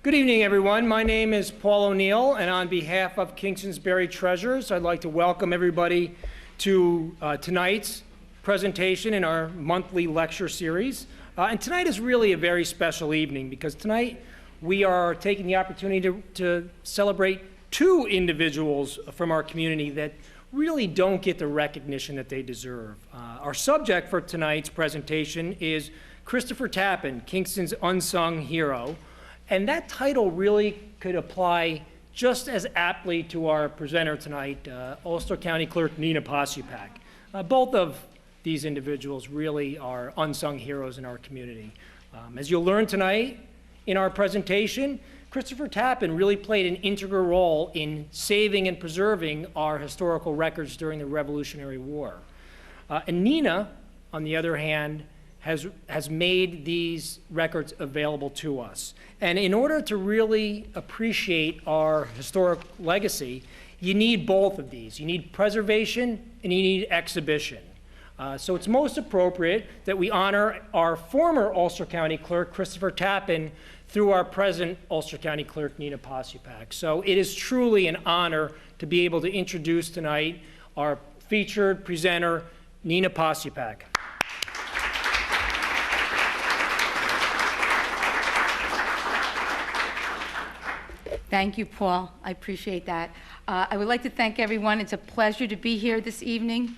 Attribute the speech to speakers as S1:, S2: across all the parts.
S1: Good evening, everyone. My name is Paul ONeill, and on behalf of Kingston's Buried Treasures, I'd like to welcome everybody to tonight's presentation in our monthly lecture series. And tonight is really a very special evening because tonight we are taking the opportunity to celebrate two individuals from our community that really don't get the recognition that they deserve. Our subject for tonight's presentation is Christopher Tappen, Kingston's unsung hero. And that title really could apply just as aptly to our presenter tonight, Ulster County Clerk Nena Possepack. Both of these individuals really are unsung heroes in our community. As you'll learn tonight in our presentation, Christopher Tappen really played an integral role in saving and preserving our historical records during the Revolutionary War. And Nena, on the other hand, has made these records available to us. And in order to really appreciate our historic legacy, you need both of these. You need preservation and you need exhibition. So it's most appropriate that we honor our former Ulster County Clerk, Christopher Tappen, through our present Ulster County Clerk, Nena Possepack. So it is truly an honor to be able to introduce tonight our featured presenter, Nena Possepack.
S2: Thank you, Paul. I appreciate that. I would like to thank everyone. It's a pleasure to be here this evening.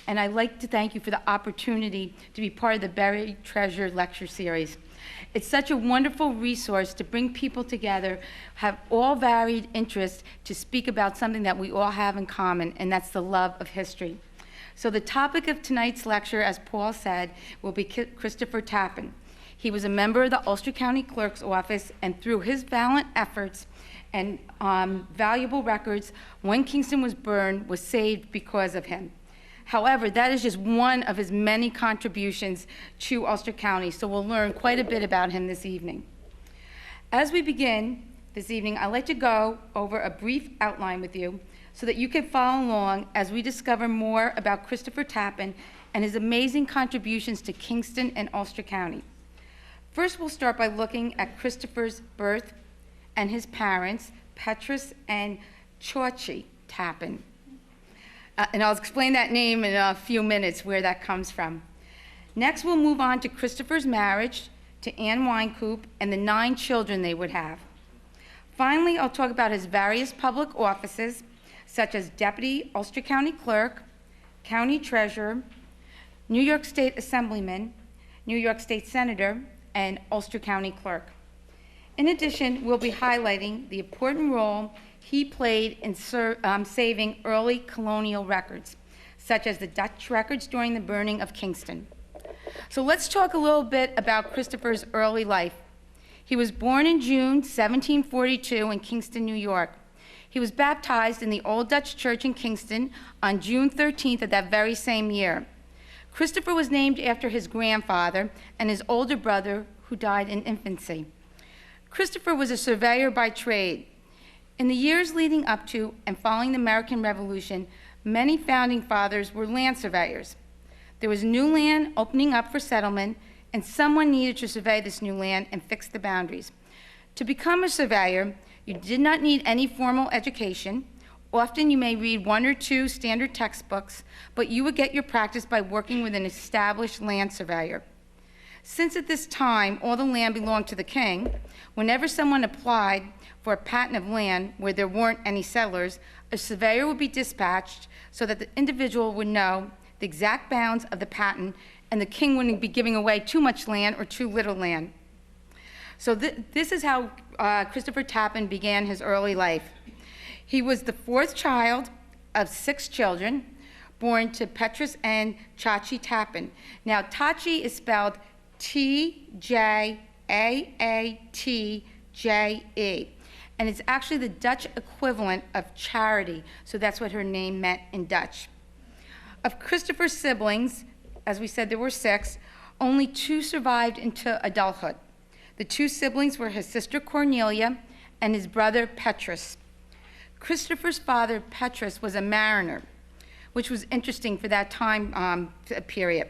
S2: And I'd like to thank you for the opportunity to be part of the Buried Treasure Lecture Series. It's such a wonderful resource to bring people together, have all varied interests to speak about something that we all have in common, and that's the love of history. So the topic of tonight's lecture, as Paul said, will be Christopher Tappen. He was a member of the Ulster County Clerk's office, and through his valiant efforts and valuable records, when Kingston was burned, was saved because of him. However, that is just one of his many contributions to Ulster County, so we'll learn quite a bit about him this evening. As we begin this evening, I'd like to go over a brief outline with you so that you can follow along as we discover more about Christopher Tappen and his amazing contributions to Kingston and Ulster County. First, we'll start by looking at Christopher's birth and his parents, Petrus and Chauci Tappen. And I'll explain that name in a few minutes, where that comes from. Next, we'll move on to Christopher's marriage to Anne Wynkoop and the 9 children they would have. Finally, I'll talk about his various public offices, such as Deputy Ulster County Clerk, County Treasurer, New York State Assemblyman, New York State Senator, and Ulster County Clerk. In addition, we'll be highlighting the important role he played in saving early colonial records, such as the Dutch records during the burning of Kingston. So let's talk a little bit about Christopher's early life. He was born in June 1742 in Kingston, New York. He was baptized in the Old Dutch Church in Kingston on June 13th of that very same year. Christopher was named after his grandfather and his older brother, who died in infancy. Christopher was a surveyor by trade. In the years leading up to and following the American Revolution, many founding fathers were land surveyors. There was new land opening up for settlement, and someone needed to survey this new land and fix the boundaries. To become a surveyor, you did not need any formal education. Often you may read 1 or 2 standard textbooks, but you would get your practice by working with an established land surveyor. Since at this time all the land belonged to the king, whenever someone applied for a patent of land where there weren't any settlers, a surveyor would be dispatched so that the individual would know the exact bounds of the patent and the king wouldn't be giving away too much land or too little land. So this is how Christopher Tappen began his early life. He was the 4th child of 6 children born to Petrus and Chauci Tappen. Now, Chauci is spelled T-J-A-A-T-J-E. And it's actually the Dutch equivalent of charity, so that's what her name meant in Dutch. Of Christopher's siblings, as we said, there were 6, only 2 survived into adulthood. The 2 siblings were his sister Cornelia and his brother Petrus. Christopher's father, Petrus, was a mariner, which was interesting for that time period.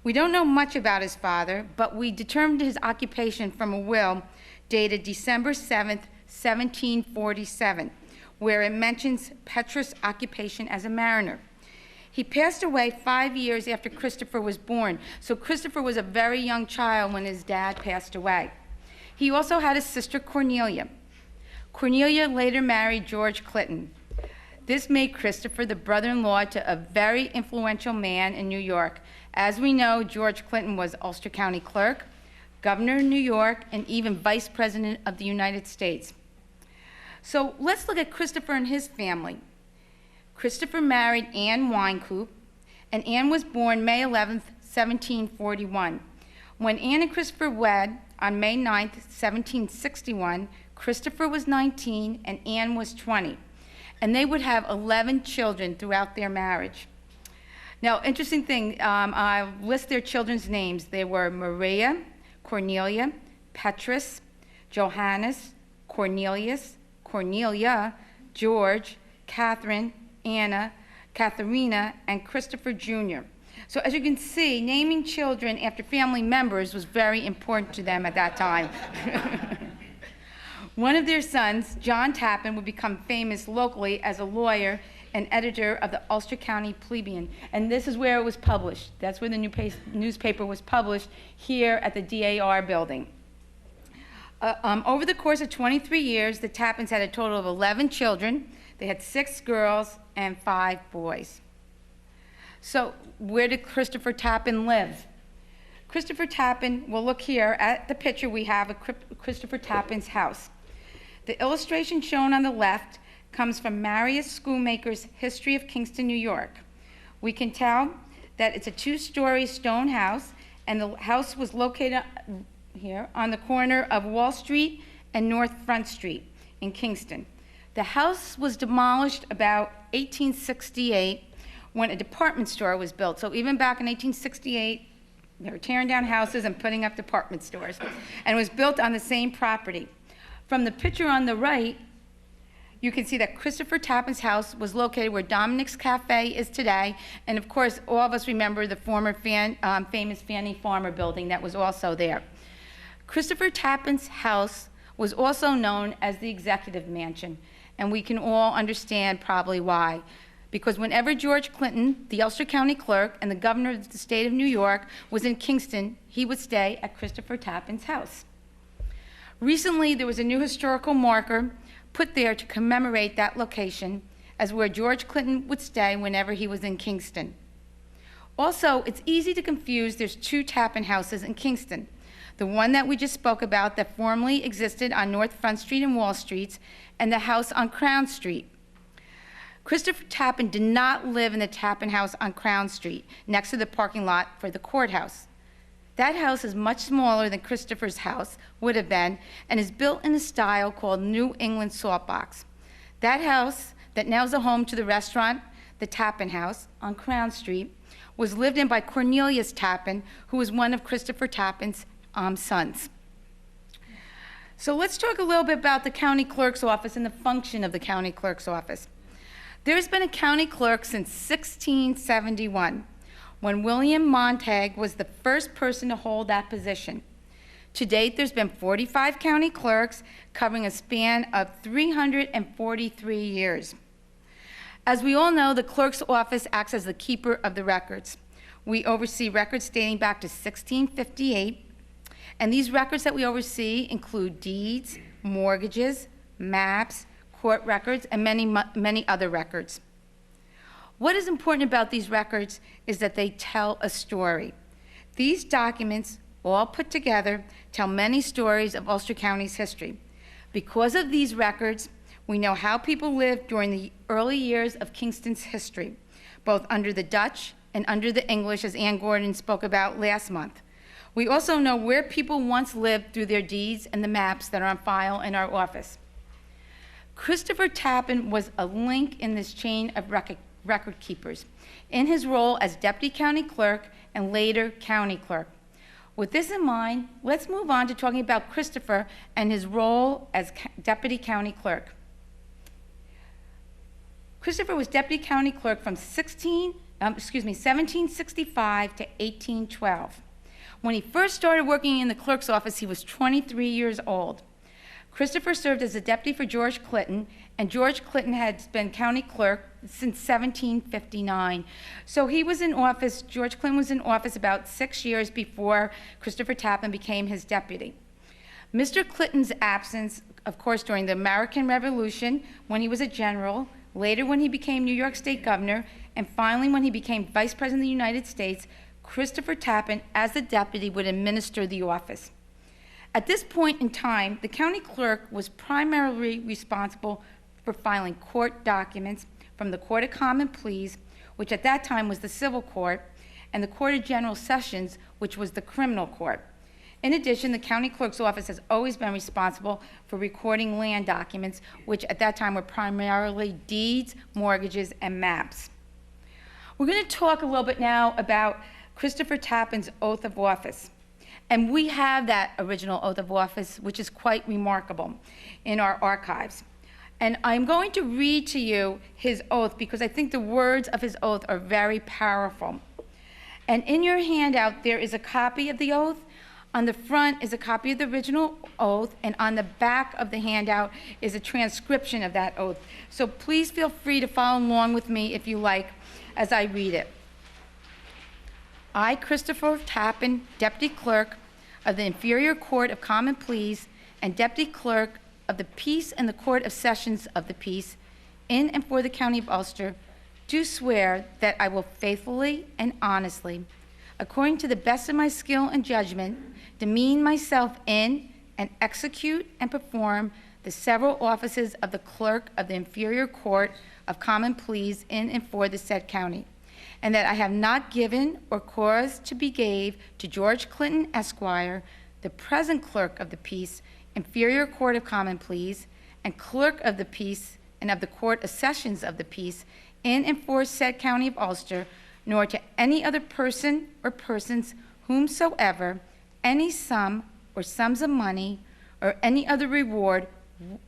S2: We don't know much about his father, but we determined his occupation from a will dated December 7th, 1747, where it mentions Petrus' occupation as a mariner. He passed away 5 years after Christopher was born, so Christopher was a very young child when his dad passed away. He also had a sister, Cornelia. Cornelia later married George Clinton. This made Christopher the brother-in-law to a very influential man in New York. As we know, George Clinton was Ulster County Clerk, Governor of New York, and even Vice President of the United States. So let's look at Christopher and his family. Christopher married Anne Winecoop, and Anne was born May 11th, 1741. When Anne and Christopher wed on May 9th, 1761, Christopher was 19 and Anne was 20, and they would have 11 children throughout their marriage. Now, interesting thing, I'll list their children's names. They were Maria, Cornelia, Petrus, Johannes, Cornelius, Cornelia, George, Catherine, Anna, Katharina, and Christopher Jr. So as you can see, naming children after family members was very important to them at that time. One of their sons, John Tappen, would become famous locally as a lawyer and editor of the Ulster County Plebeian, and this is where it was published. That's where the newspaper was published, here at the DAR building. Over the course of 23 years, the Tappens had a total of 11 children. They had 6 girls and 5 boys. So where did Christopher Tappen live? Christopher Tappen, well, look here at the picture we have of Christopher Tappen's house. The illustration shown on the left comes from Marius Schoolmaker's History of Kingston, New York. We can tell that it's a 2-story stone house, and the house was located here on the corner of Wall Street and North Front Street in Kingston. The house was demolished about 1868 when a department store was built. So even back in 1868, they were tearing down houses and putting up department stores. And it was built on the same property. From the picture on the right, you can see that Christopher Tappen's house was located where Dominic's Cafe is today. And of course, all of us remember the former famous Fanny Farmer building that was also there. Christopher Tappen's house was also known as the Executive Mansion. And we can all understand probably why. Because whenever George Clinton, the Ulster County Clerk, and the Governor of the state of New York was in Kingston, he would stay at Christopher Tappen's house. Recently, there was a new historical marker put there to commemorate that location as where George Clinton would stay whenever he was in Kingston. Also, it's easy to confuse. There's 2 Tappen houses in Kingston. The one that we just spoke about that formerly existed on North Front Street and Wall Streets, and the house on Crown Street. Christopher Tappen did not live in the Tappen House on Crown Street, next to the parking lot for the courthouse. That house is much smaller than Christopher's house would have been, and is built in a style called New England Saltbox. That house, that now is a home to the restaurant, the Tappan House on Crown Street, was lived in by Cornelius Tappen, who was one of Christopher Tappen's sons. So let's talk a little bit about the county clerk's office and the function of the county clerk's office. There's been a county clerk since 1671, when William Montague was the first person to hold that position. To date, there's been 45 county clerks covering a span of 343 years. As we all know, the clerk's office acts as the keeper of the records. We oversee records dating back to 1658, and these records that we oversee include deeds, mortgages, maps, court records, and many other records. What is important about these records is that they tell a story. These documents, all put together, tell many stories of Ulster County's history. Because of these records, we know how people lived during the early years of Kingston's history, both under the Dutch and under the English, as Ann Gordon spoke about last month. We also know where people once lived through their deeds and the maps that are on file in our office. Christopher Tappen was a link in this chain of record keepers in his role as Deputy County Clerk and later County Clerk. With this in mind, let's move on to talking about Christopher and his role as Deputy County Clerk. Christopher was Deputy County Clerk from 1765 to 1812. When he first started working in the clerk's office, he was 23 years old. Christopher served as a deputy for George Clinton, and George Clinton had been county clerk since 1759. So he was in office, George Clinton was in office about 6 years before Christopher Tappen became his deputy. Mr. Clinton's absence, of course, during the American Revolution, when he was a general, later when he became New York State governor, and finally when he became Vice President of the United States, Christopher Tappen, as the deputy, would administer the office. At this point in time, the county clerk was primarily responsible for filing court documents from the Court of Common Pleas, which at that time was the civil court, and the Court of General Sessions, which was the criminal court. In addition, the county clerk's office has always been responsible for recording land documents, which at that time were primarily deeds, mortgages, and maps. We're going to talk a little bit now about Christopher Tappen's oath of office. And we have that original oath of office, which is quite remarkable, in our archives. And I'm going to read to you his oath because I think the words of his oath are very powerful. And in your handout, there is a copy of the oath. On the front is a copy of the original oath, and on the back of the handout is a transcription of that oath. So please feel free to follow along with me if you like as I read it. I, Christopher Tappen, Deputy Clerk of the Inferior Court of Common Pleas and Deputy Clerk of the Peace and the Court of Sessions of the Peace in and for the County of Ulster, do swear that I will faithfully and honestly, according to the best of my skill and judgment, demean myself in and execute and perform the several offices of the Clerk of the Inferior Court of Common Pleas in and for the said county, and that I have not given or caused to be gave to George Clinton, Esquire, the present Clerk of the Peace, Inferior Court of Common Pleas, and Clerk of the Peace and of the Court of Sessions of the Peace in and for said county of Ulster, nor to any other person or persons whomsoever any sum or sums of money or any other reward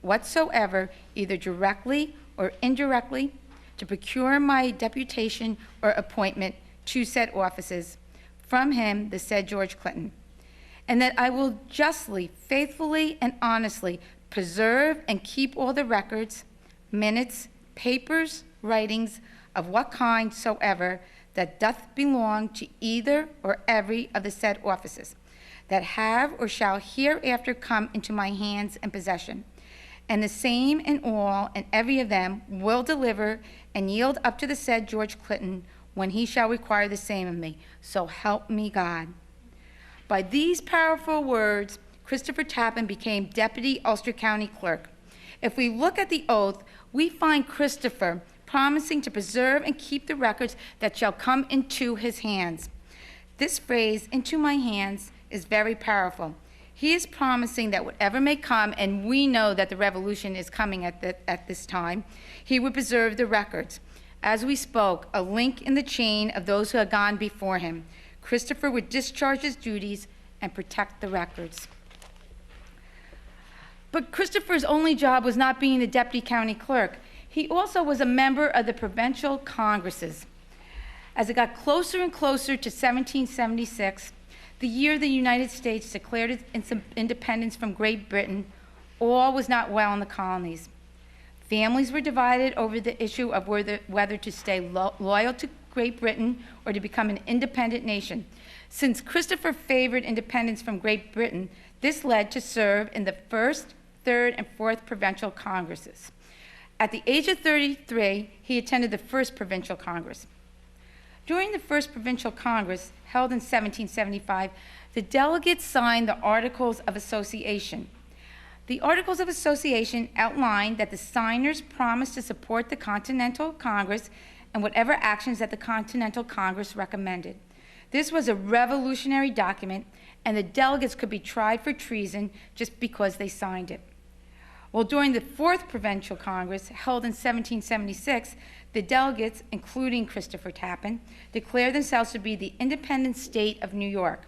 S2: whatsoever, either directly or indirectly, to procure my deputation or appointment to said offices from him, the said George Clinton, and that I will justly, faithfully, and honestly preserve and keep all the records, minutes, papers, writings of what kind soever that doth belong to either or every of the said offices that have or shall hereafter come into my hands and possession, and the same in all and every of them will deliver and yield up to the said George Clinton when he shall require the same of me. So help me God. By these powerful words, Christopher Tappen became Deputy Ulster County Clerk. If we look at the oath, we find Christopher promising to preserve and keep the records that shall come into his hands. This phrase, into my hands, is very powerful. He is promising that whatever may come, and we know that the revolution is coming at this time, he would preserve the records. As we spoke, a link in the chain of those who had gone before him. Christopher would discharge his duties and protect the records. But Christopher's only job was not being the deputy county clerk. He also was a member of the Provincial Congresses. As it got closer and closer to 1776, the year the United States declared its independence from Great Britain, all was not well in the colonies. Families were divided over the issue of whether to stay loyal to Great Britain or to become an independent nation. Since Christopher favored independence from Great Britain, this led to serve in the 1st, 3rd, and 4th Provincial Congresses. At the age of 33, he attended the 1st Provincial Congress. During the 1st Provincial Congress, held in 1775, the delegates signed the Articles of Association. The Articles of Association outlined that the signers promised to support the Continental Congress and whatever actions that the Continental Congress recommended. This was a revolutionary document, and the delegates could be tried for treason just because they signed it. Well, during the 4th Provincial Congress, held in 1776, the delegates, including Christopher Tappen, declared themselves to be the independent state of New York.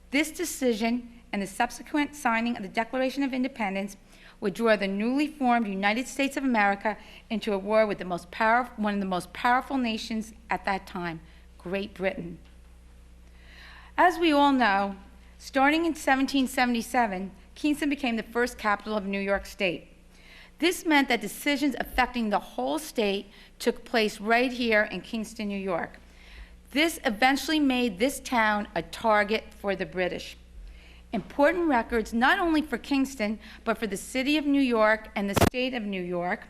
S2: This decision and the subsequent signing of the Declaration of Independence would draw the newly formed United States of America into a war with one of the most powerful nations at that time, Great Britain. As we all know, starting in 1777, Kingston became the first capital of New York State. This meant that decisions affecting the whole state took place right here in Kingston, New York. This eventually made this town a target for the British. Important records, not only for Kingston, but for the city of New York and the state of New York,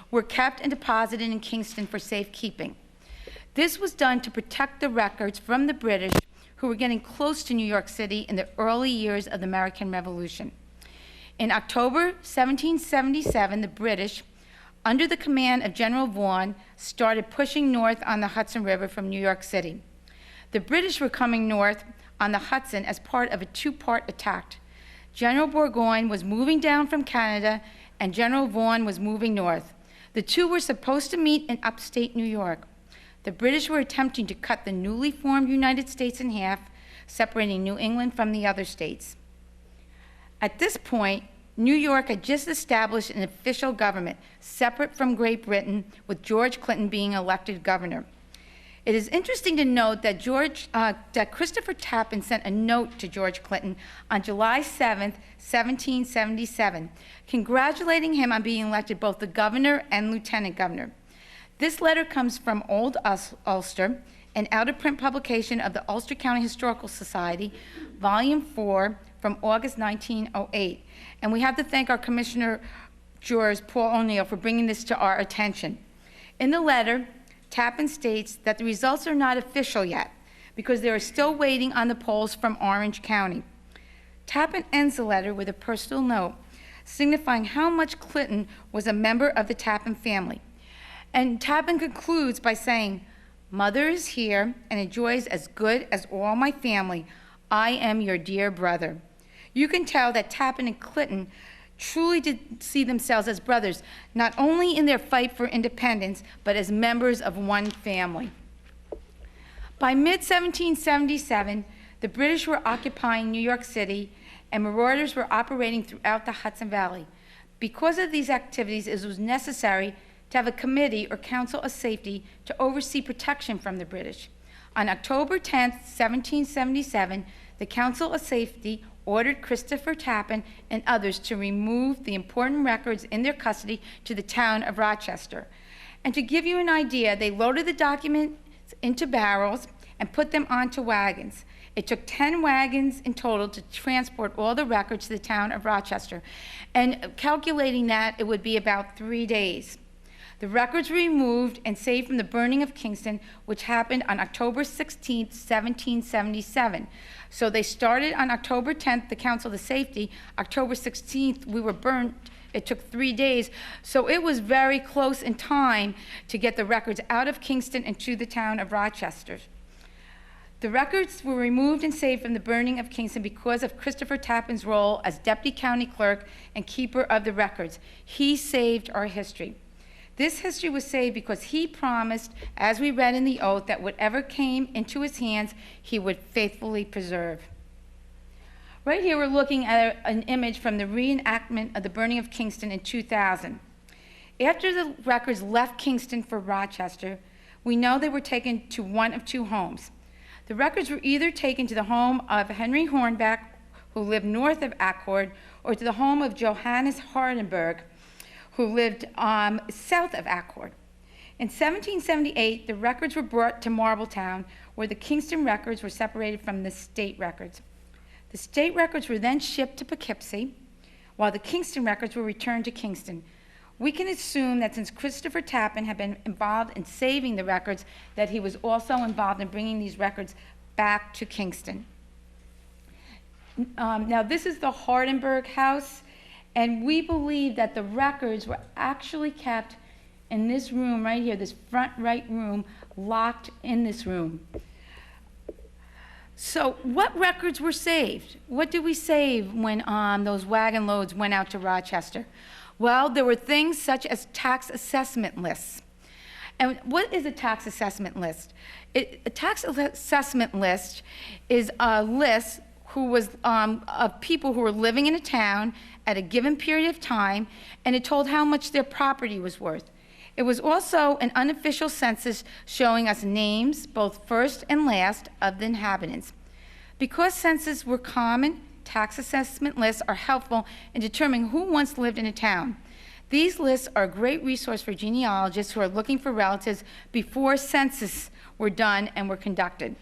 S2: were kept and deposited in Kingston for safekeeping. This was done to protect the records from the British, who were getting close to New York City in the early years of the American Revolution. In October 1777, the British, under the command of General Vaughan, started pushing north on the Hudson River from New York City. The British were coming north on the Hudson as part of a two-part attack. General Burgoyne was moving down from Canada, and General Vaughan was moving north. The two were supposed to meet in upstate New York. The British were attempting to cut the newly formed United States in half, separating New England from the other states. At this point, New York had just established an official government, separate from Great Britain, with George Clinton being elected governor. It is interesting to note that Christopher Tappen sent a note to George Clinton on July 7, 1777, congratulating him on being elected both the governor and lieutenant governor. This letter comes from Old Ulster, an out-of-print publication of the Ulster County Historical Society, Volume 4, from August 1908. And we have to thank our Commissioner Jurors, Paul ONeill, for bringing this to our attention. In the letter, Tappen states that the results are not official yet because they are still waiting on the polls from Orange County. Tappen ends the letter with a personal note signifying how much Clinton was a member of the Tappen family. And Tappen concludes by saying, "Mother is here and enjoys as good as all my family. I am your dear brother." You can tell that Tappen and Clinton truly did see themselves as brothers, not only in their fight for independence, but as members of one family. By mid-1777, the British were occupying New York City, and marauders were operating throughout the Hudson Valley. Because of these activities, it was necessary to have a committee or council of safety to oversee protection from the British. On October 10, 1777, the Council of Safety ordered Christopher Tappen and others to remove the important records in their custody to the town of Rochester. And to give you an idea, they loaded the documents into barrels and put them onto wagons. It took 10 wagons in total to transport all the records to the town of Rochester. And calculating that, it would be about 3 days. The records were removed and saved from the burning of Kingston, which happened on October 16, 1777. So they started on October 10th, the Council of Safety. October 16th, we were burnt. It took 3 days. So it was very close in time to get the records out of Kingston and to the town of Rochester. The records were removed and saved from the burning of Kingston because of Christopher Tappen's role as Deputy County Clerk and Keeper of the Records. He saved our history. This history was saved because he promised, as we read in the oath, that whatever came into his hands, he would faithfully preserve. Right here, we're looking at an image from the reenactment of the burning of Kingston in 2000. After the records left Kingston for Rochester, we know they were taken to one of two homes. The records were either taken to the home of Henry Hornback, who lived north of Accord, or to the home of Johannes Hardenberg, who lived south of Accord. In 1778, the records were brought to Marbletown, where the Kingston records were separated from the state records. The state records were then shipped to Poughkeepsie, while the Kingston records were returned to Kingston. We can assume that since Christopher Tappen had been involved in saving the records, that he was also involved in bringing these records back to Kingston. Now, this is the Hardenberg House. And we believe that the records were actually kept in this room right here, this front right room, locked in this room. So what records were saved? What did we save when those wagon loads went out to Rochester? Well, there were things such as tax assessment lists. And what is a tax assessment list? A tax assessment list is a list of people who were living in a town at a given period of time, and it told how much their property was worth. It was also an unofficial census showing us names, both first and last, of the inhabitants. Because censuses were common tax assessment lists are helpful in determining who once lived in a town. These lists are a great resource for genealogists who are looking for relatives before census were done and were conducted.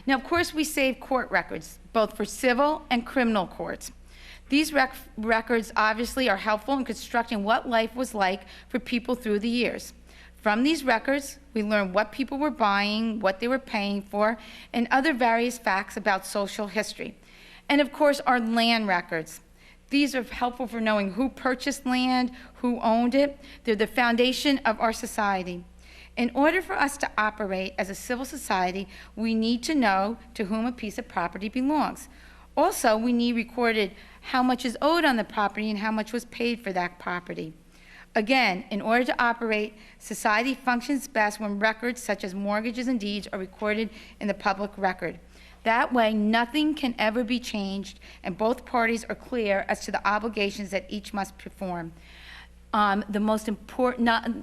S2: Now, of course, we save court records, both for civil and criminal courts. These records obviously are helpful in constructing what life was like for people through the years. From these records, we learn what people were buying, what they were paying for, and other various facts about social history. And of course, our land records. These are helpful for knowing who purchased land, who owned it. They're the foundation of our society. In order for us to operate as a civil society, we need to know to whom a piece of property belongs. Also, we need recorded how much is owed on the property and how much was paid for that property. Again, in order to operate, society functions best when records such as mortgages and deeds are recorded in the public record. That way, nothing can ever be changed, and both parties are clear as to the obligations that each must perform. The most important,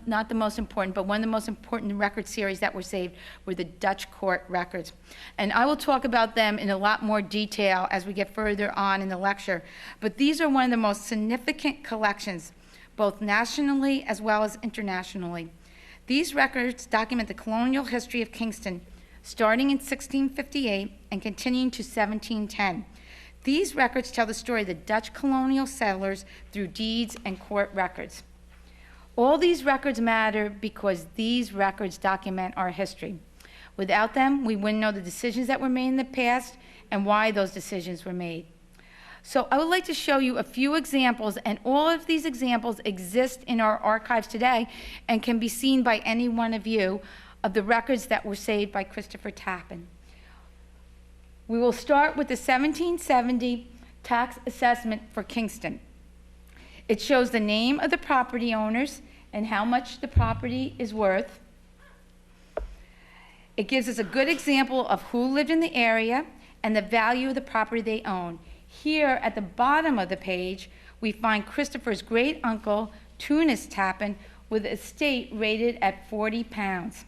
S2: not the most important, but one of the most important record series that were saved were the Dutch court records. And I will talk about them in a lot more detail as we get further on in the lecture. But these are one of the most significant collections, both nationally as well as internationally. These records document the colonial history of Kingston, starting in 1658 and continuing to 1710. These records tell the story of the Dutch colonial settlers through deeds and court records. All these records matter because these records document our history. Without them, we wouldn't know the decisions that were made in the past and why those decisions were made. So I would like to show you a few examples, and all of these examples exist in our archives today and can be seen by any one of you, of the records that were saved by Christopher Tappen. We will start with the 1770 tax assessment for Kingston. It shows the name of the property owners and how much the property is worth. It gives us a good example of who lived in the area and the value of the property they own. Here at the bottom of the page, we find Christopher's great uncle, Tunis Tappen, with an estate rated at 40 pounds.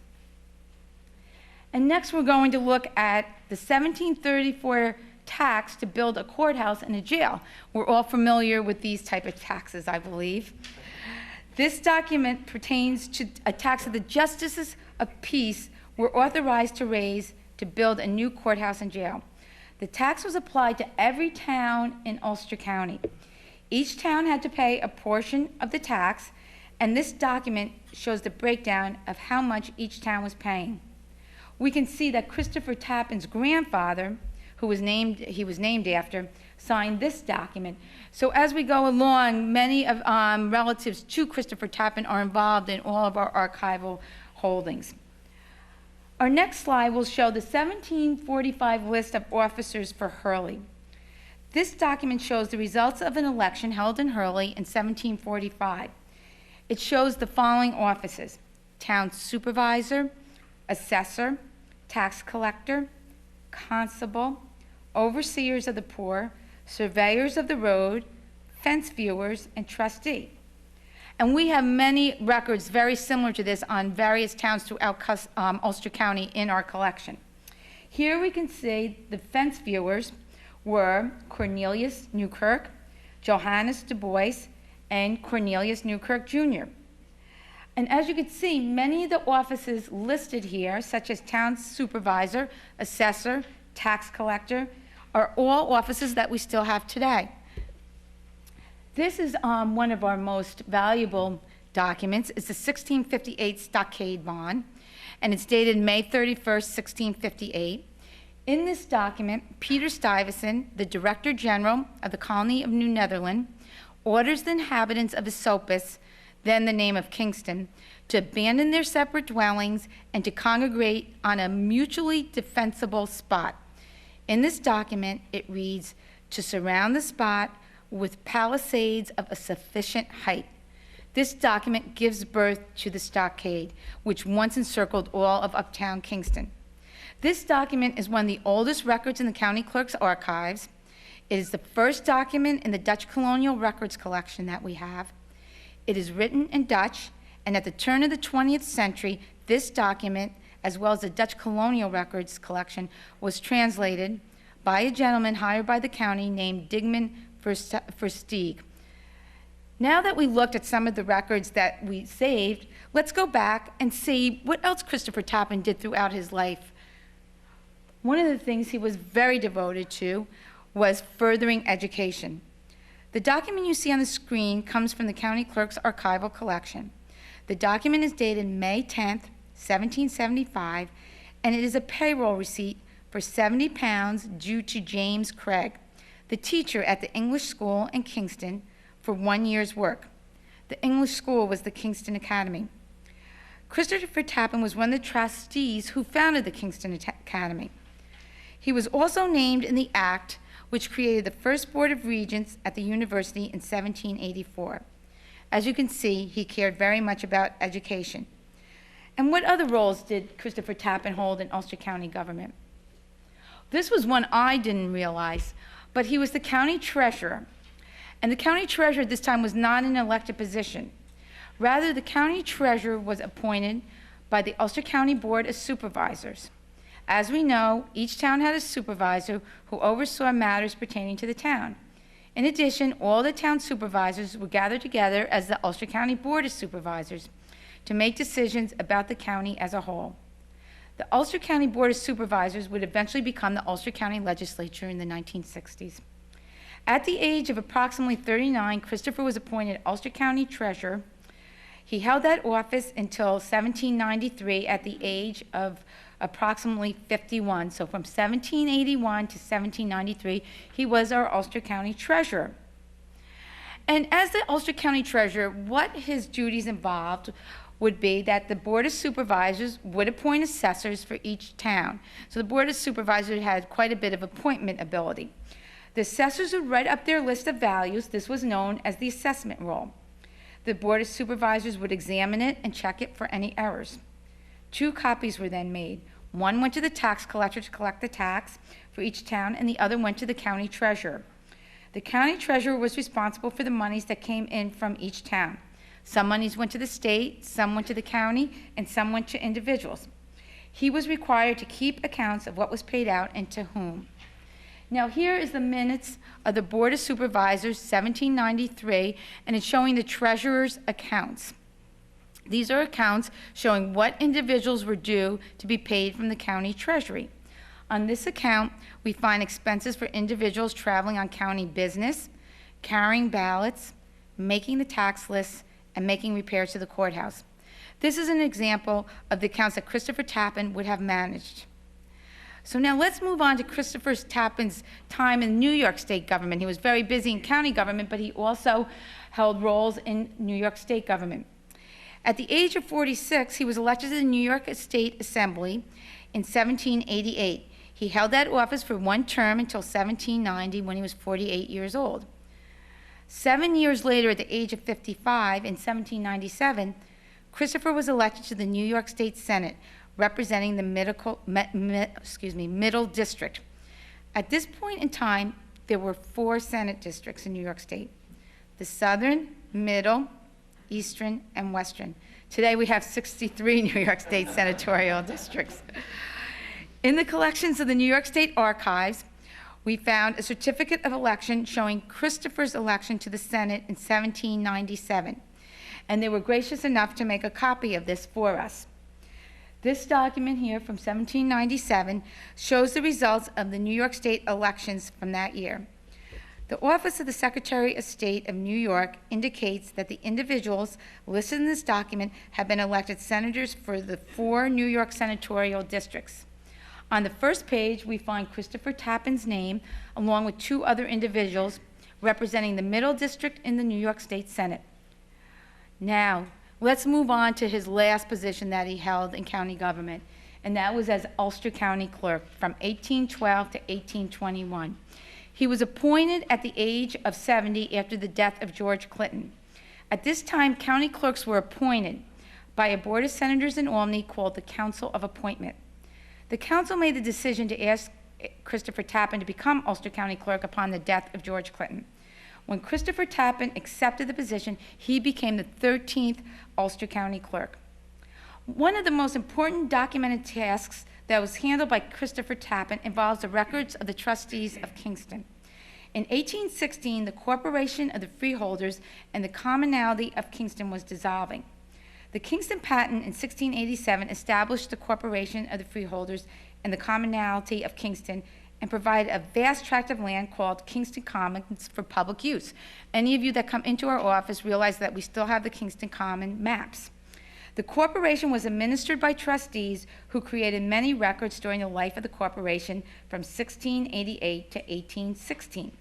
S2: And next we're going to look at the 1734 tax to build a courthouse and a jail. We're all familiar with these type of taxes, I believe. This document pertains to a tax that the justices of peace were authorized to raise to build a new courthouse and jail. The tax was applied to every town in Ulster County. Each town had to pay a portion of the tax, and this document shows the breakdown of how much each town was paying. We can see that Christopher Tappen's grandfather, he was named after, signed this document. So as we go along, many of relatives to Christopher Tappen are involved in all of our archival holdings. Our next slide will show the 1745 list of officers for Hurley. This document shows the results of an election held in Hurley in 1745. It shows the following offices: town supervisor, assessor, tax collector, constable, overseers of the poor, surveyors of the road, fence viewers, and trustee. And we have many records very similar to this on various towns throughout Ulster County in our collection. Here we can see the fence viewers were Cornelius Newkirk, Johannes Du Bois, and Cornelius Newkirk Jr. And as you can see, many of the offices listed here, such as town supervisor, assessor, tax collector, are all offices that we still have today. This is one of our most valuable documents. It's the 1658 Stockade Bond, and it's dated May 31st, 1658. In this document, Peter Stuyvesant, the Director General of the Colony of New Netherland, orders the inhabitants of Esopus, then the name of Kingston, to abandon their separate dwellings and to congregate on a mutually defensible spot. In this document, it reads, to surround the spot with palisades of a sufficient height. This document gives birth to the stockade, which once encircled all of uptown Kingston. This document is one of the oldest records in the county clerk's archives. It is the first document in the Dutch colonial records collection that we have. It is written in Dutch, and at the turn of the 20th century, this document, as well as the Dutch colonial records collection, was translated by a gentleman hired by the county named Digman Versteeg. Now that we looked at some of the records that we saved, let's go back and see what else Christopher Tappen did throughout his life. One of the things he was very devoted to was furthering education. The document you see on the screen comes from the County Clerk's archival collection. The document is dated May 10th, 1775, and it is a payroll receipt for £70 due to James Craig, the teacher at the English school in Kingston, for 1 year's work. The English school was the Kingston Academy. Christopher Tappen was one of the trustees who founded the Kingston Academy. He was also named in the act which created the first Board of Regents at the university in 1784. As you can see, he cared very much about education. And what other roles did Christopher Tappen hold in Ulster County government? This was one I didn't realize, but he was the county treasurer. And the county treasurer at this time was not an elected position. Rather, the county treasurer was appointed by the Ulster County Board of Supervisors. As we know, each town had a supervisor who oversaw matters pertaining to the town. In addition, all the town supervisors would gather together as the Ulster County Board of Supervisors to make decisions about the county as a whole. The Ulster County Board of Supervisors would eventually become the Ulster County Legislature in the 1960s. At the age of approximately 39, Christopher was appointed Ulster County Treasurer. He held that office until 1793 at the age of approximately 51. So from 1781 to 1793, he was our Ulster County Treasurer. And as the Ulster County Treasurer, what his duties involved would be that the Board of Supervisors would appoint assessors for each town. So the Board of Supervisors had quite a bit of appointment ability. The assessors would write up their list of values. This was known as the assessment roll. The Board of Supervisors would examine it and check it for any errors. 2 copies were then made. One went to the tax collector to collect the tax for each town, and the other went to the county treasurer. The county treasurer was responsible for the monies that came in from each town. Some monies went to the state, some went to the county, and some went to individuals. He was required to keep accounts of what was paid out and to whom. Now here is the minutes of the Board of Supervisors, 1793, and it's showing the treasurer's accounts. These are accounts showing what individuals were due to be paid from the county treasury. On this account, we find expenses for individuals traveling on county business, carrying ballots, making the tax lists, and making repairs to the courthouse. This is an example of the accounts that Christopher Tappen would have managed. So now let's move on to Christopher Tappen's time in New York State government. He was very busy in county government, but he also held roles in New York State government. At the age of 46, he was elected to the New York State Assembly in 1788. He held that office for 1 term until 1790, when he was 48 years old. 7 years later, at the age of 55, in 1797, Christopher was elected to the New York State Senate, representing the Middle District. At this point in time, there were 4 Senate districts in New York State: the Southern, Middle, Eastern, and Western. Today we have 63 New York State senatorial districts. In the collections of the New York State Archives, we found a certificate of election showing Christopher's election to the Senate in 1797, and they were gracious enough to make a copy of this for us. This document here from 1797 shows the results of the New York State elections from that year. The Office of the Secretary of State of New York indicates that the individuals listed in this document have been elected senators for the 4 New York senatorial districts. On the first page, we find Christopher Tappen's name, along with 2 other individuals representing the Middle District in the New York State Senate. Now, let's move on to his last position that he held in county government, and that was as Ulster County Clerk from 1812 to 1821. He was appointed at the age of 70 after the death of George Clinton. At this time, county clerks were appointed by a board of senators in Albany called the Council of Appointment. The council made the decision to ask Christopher Tappen to become Ulster County Clerk upon the death of George Clinton. When Christopher Tappen accepted the position, he became the 13th Ulster County Clerk. One of the most important documented tasks that was handled by Christopher Tappen involves the records of the trustees of Kingston. In 1816, the Corporation of the Freeholders and the Commonalty of Kingston was dissolving. The Kingston Patent in 1687 established the Corporation of the Freeholders and the Commonalty of Kingston and provided a vast tract of land called Kingston Commons for public use. Any of you that come into our office realize that we still have the Kingston Common maps. The corporation was administered by trustees who created many records during the life of the corporation from 1688 to 1816.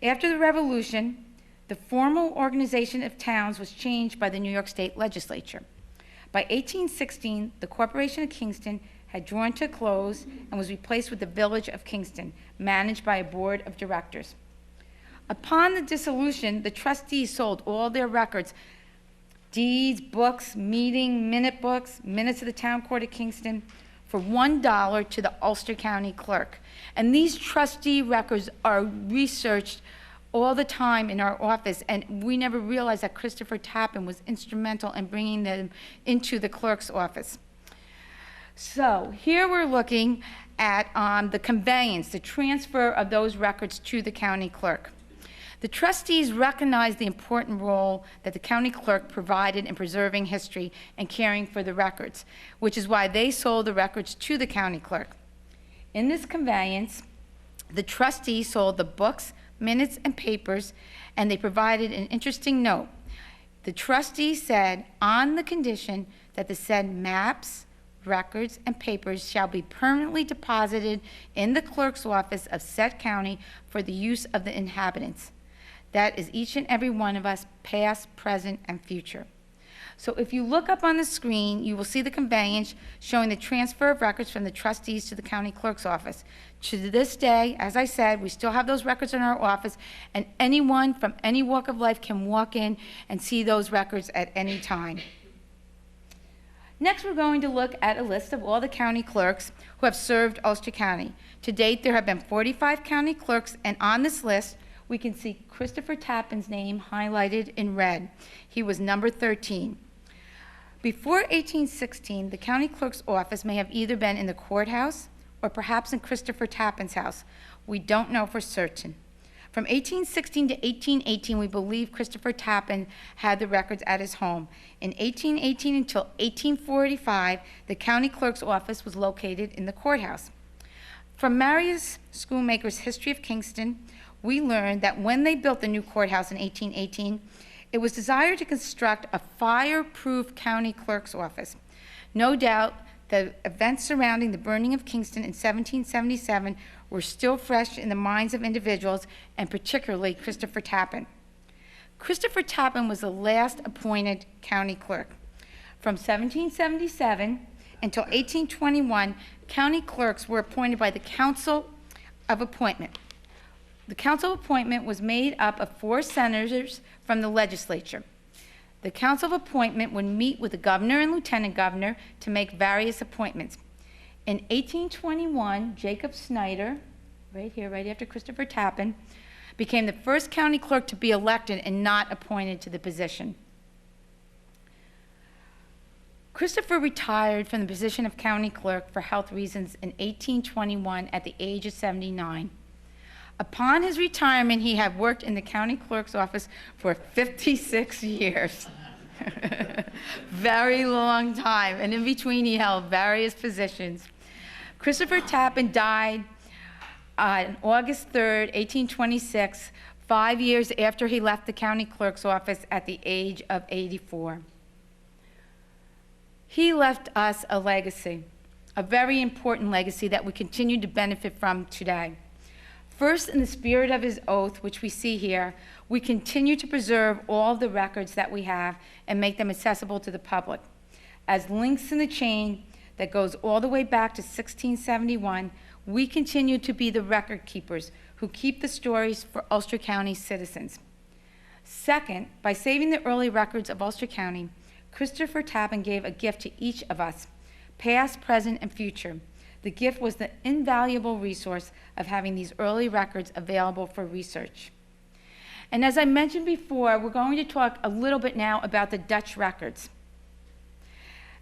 S2: After the Revolution, the formal organization of towns was changed by the New York State Legislature. By 1816, the Corporation of Kingston had drawn to a close and was replaced with the Village of Kingston, managed by a board of directors. Upon the dissolution, the trustees sold all their records, deeds, books, minute books, minutes of the town court of Kingston, for $1 to the Ulster County Clerk. And these trustee records are researched all the time in our office, and we never realized that Christopher Tappen was instrumental in bringing them into the clerk's office. So here we're looking at the conveyance, the transfer of those records to the county clerk. The trustees recognized the important role that the county clerk provided in preserving history and caring for the records, which is why they sold the records to the county clerk. In this conveyance, the trustees sold the books, minutes, and papers, and they provided an interesting note. The trustees said, on the condition that the said maps, records, and papers shall be permanently deposited in the clerk's office of said county for the use of the inhabitants. That is each and every one of us, past, present, and future. So if you look up on the screen, you will see the conveyance showing the transfer of records from the trustees to the county clerk's office. To this day, as I said, we still have those records in our office, and anyone from any walk of life can walk in and see those records at any time. Next, we're going to look at a list of all the county clerks who have served Ulster County. To date, there have been 45 county clerks, and on this list, we can see Christopher Tappen's name highlighted in red. He was number 13. Before 1816, the county clerk's office may have either been in the courthouse or perhaps in Christopher Tappen's house. We don't know for certain. From 1816 to 1818, we believe Christopher Tappen had the records at his home. In 1818 until 1845, the county clerk's office was located in the courthouse. From Marius Schoolmaker's History of Kingston, we learned that when they built the new courthouse in 1818, it was desired to construct a fireproof county clerk's office. No doubt the events surrounding the burning of Kingston in 1777 were still fresh in the minds of individuals, and particularly Christopher Tappen. Christopher Tappen was the last appointed county clerk. From 1777 until 1821, county clerks were appointed by the Council of Appointment. The Council of Appointment was made up of 4 senators from the legislature. The Council of Appointment would meet with the governor and lieutenant governor to make various appointments. In 1821, Jacob Snyder, right here, right after Christopher Tappen, became the first county clerk to be elected and not appointed to the position. Christopher retired from the position of county clerk for health reasons in 1821 at the age of 79. Upon his retirement, he had worked in the county clerk's office for 56 years. Very long time, and in between he held various positions. Christopher Tappen died on August 3rd, 1826, 5 years after he left the county clerk's office at the age of 84. He left us a legacy, a very important legacy that we continue to benefit from today. First, in the spirit of his oath, which we see here, we continue to preserve all the records that we have and make them accessible to the public. As links in the chain that goes all the way back to 1671, we continue to be the record keepers who keep the stories for Ulster County citizens. Second, by saving the early records of Ulster County, Christopher Tappen gave a gift to each of us, past, present, and future. The gift was the invaluable resource of having these early records available for research. And as I mentioned before, we're going to talk a little bit now about the Dutch records.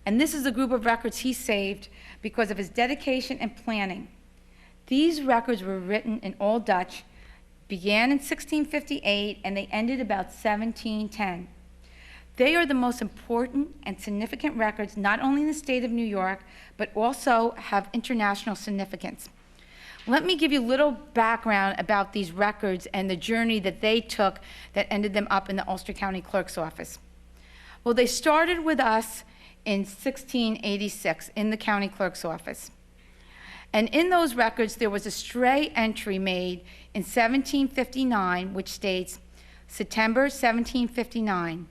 S2: And this is the group of records he saved because of his dedication and planning. These records were written in Old Dutch, began in 1658, and they ended about 1710. They are the most important and significant records, not only in the state of New York, but also have international significance. Let me give you a little background about these records and the journey that they took that ended them up in the Ulster County Clerk's office. Well, they started with us in 1686 in the County Clerk's office. And in those records, there was a stray entry made in 1759, which states, September 1759.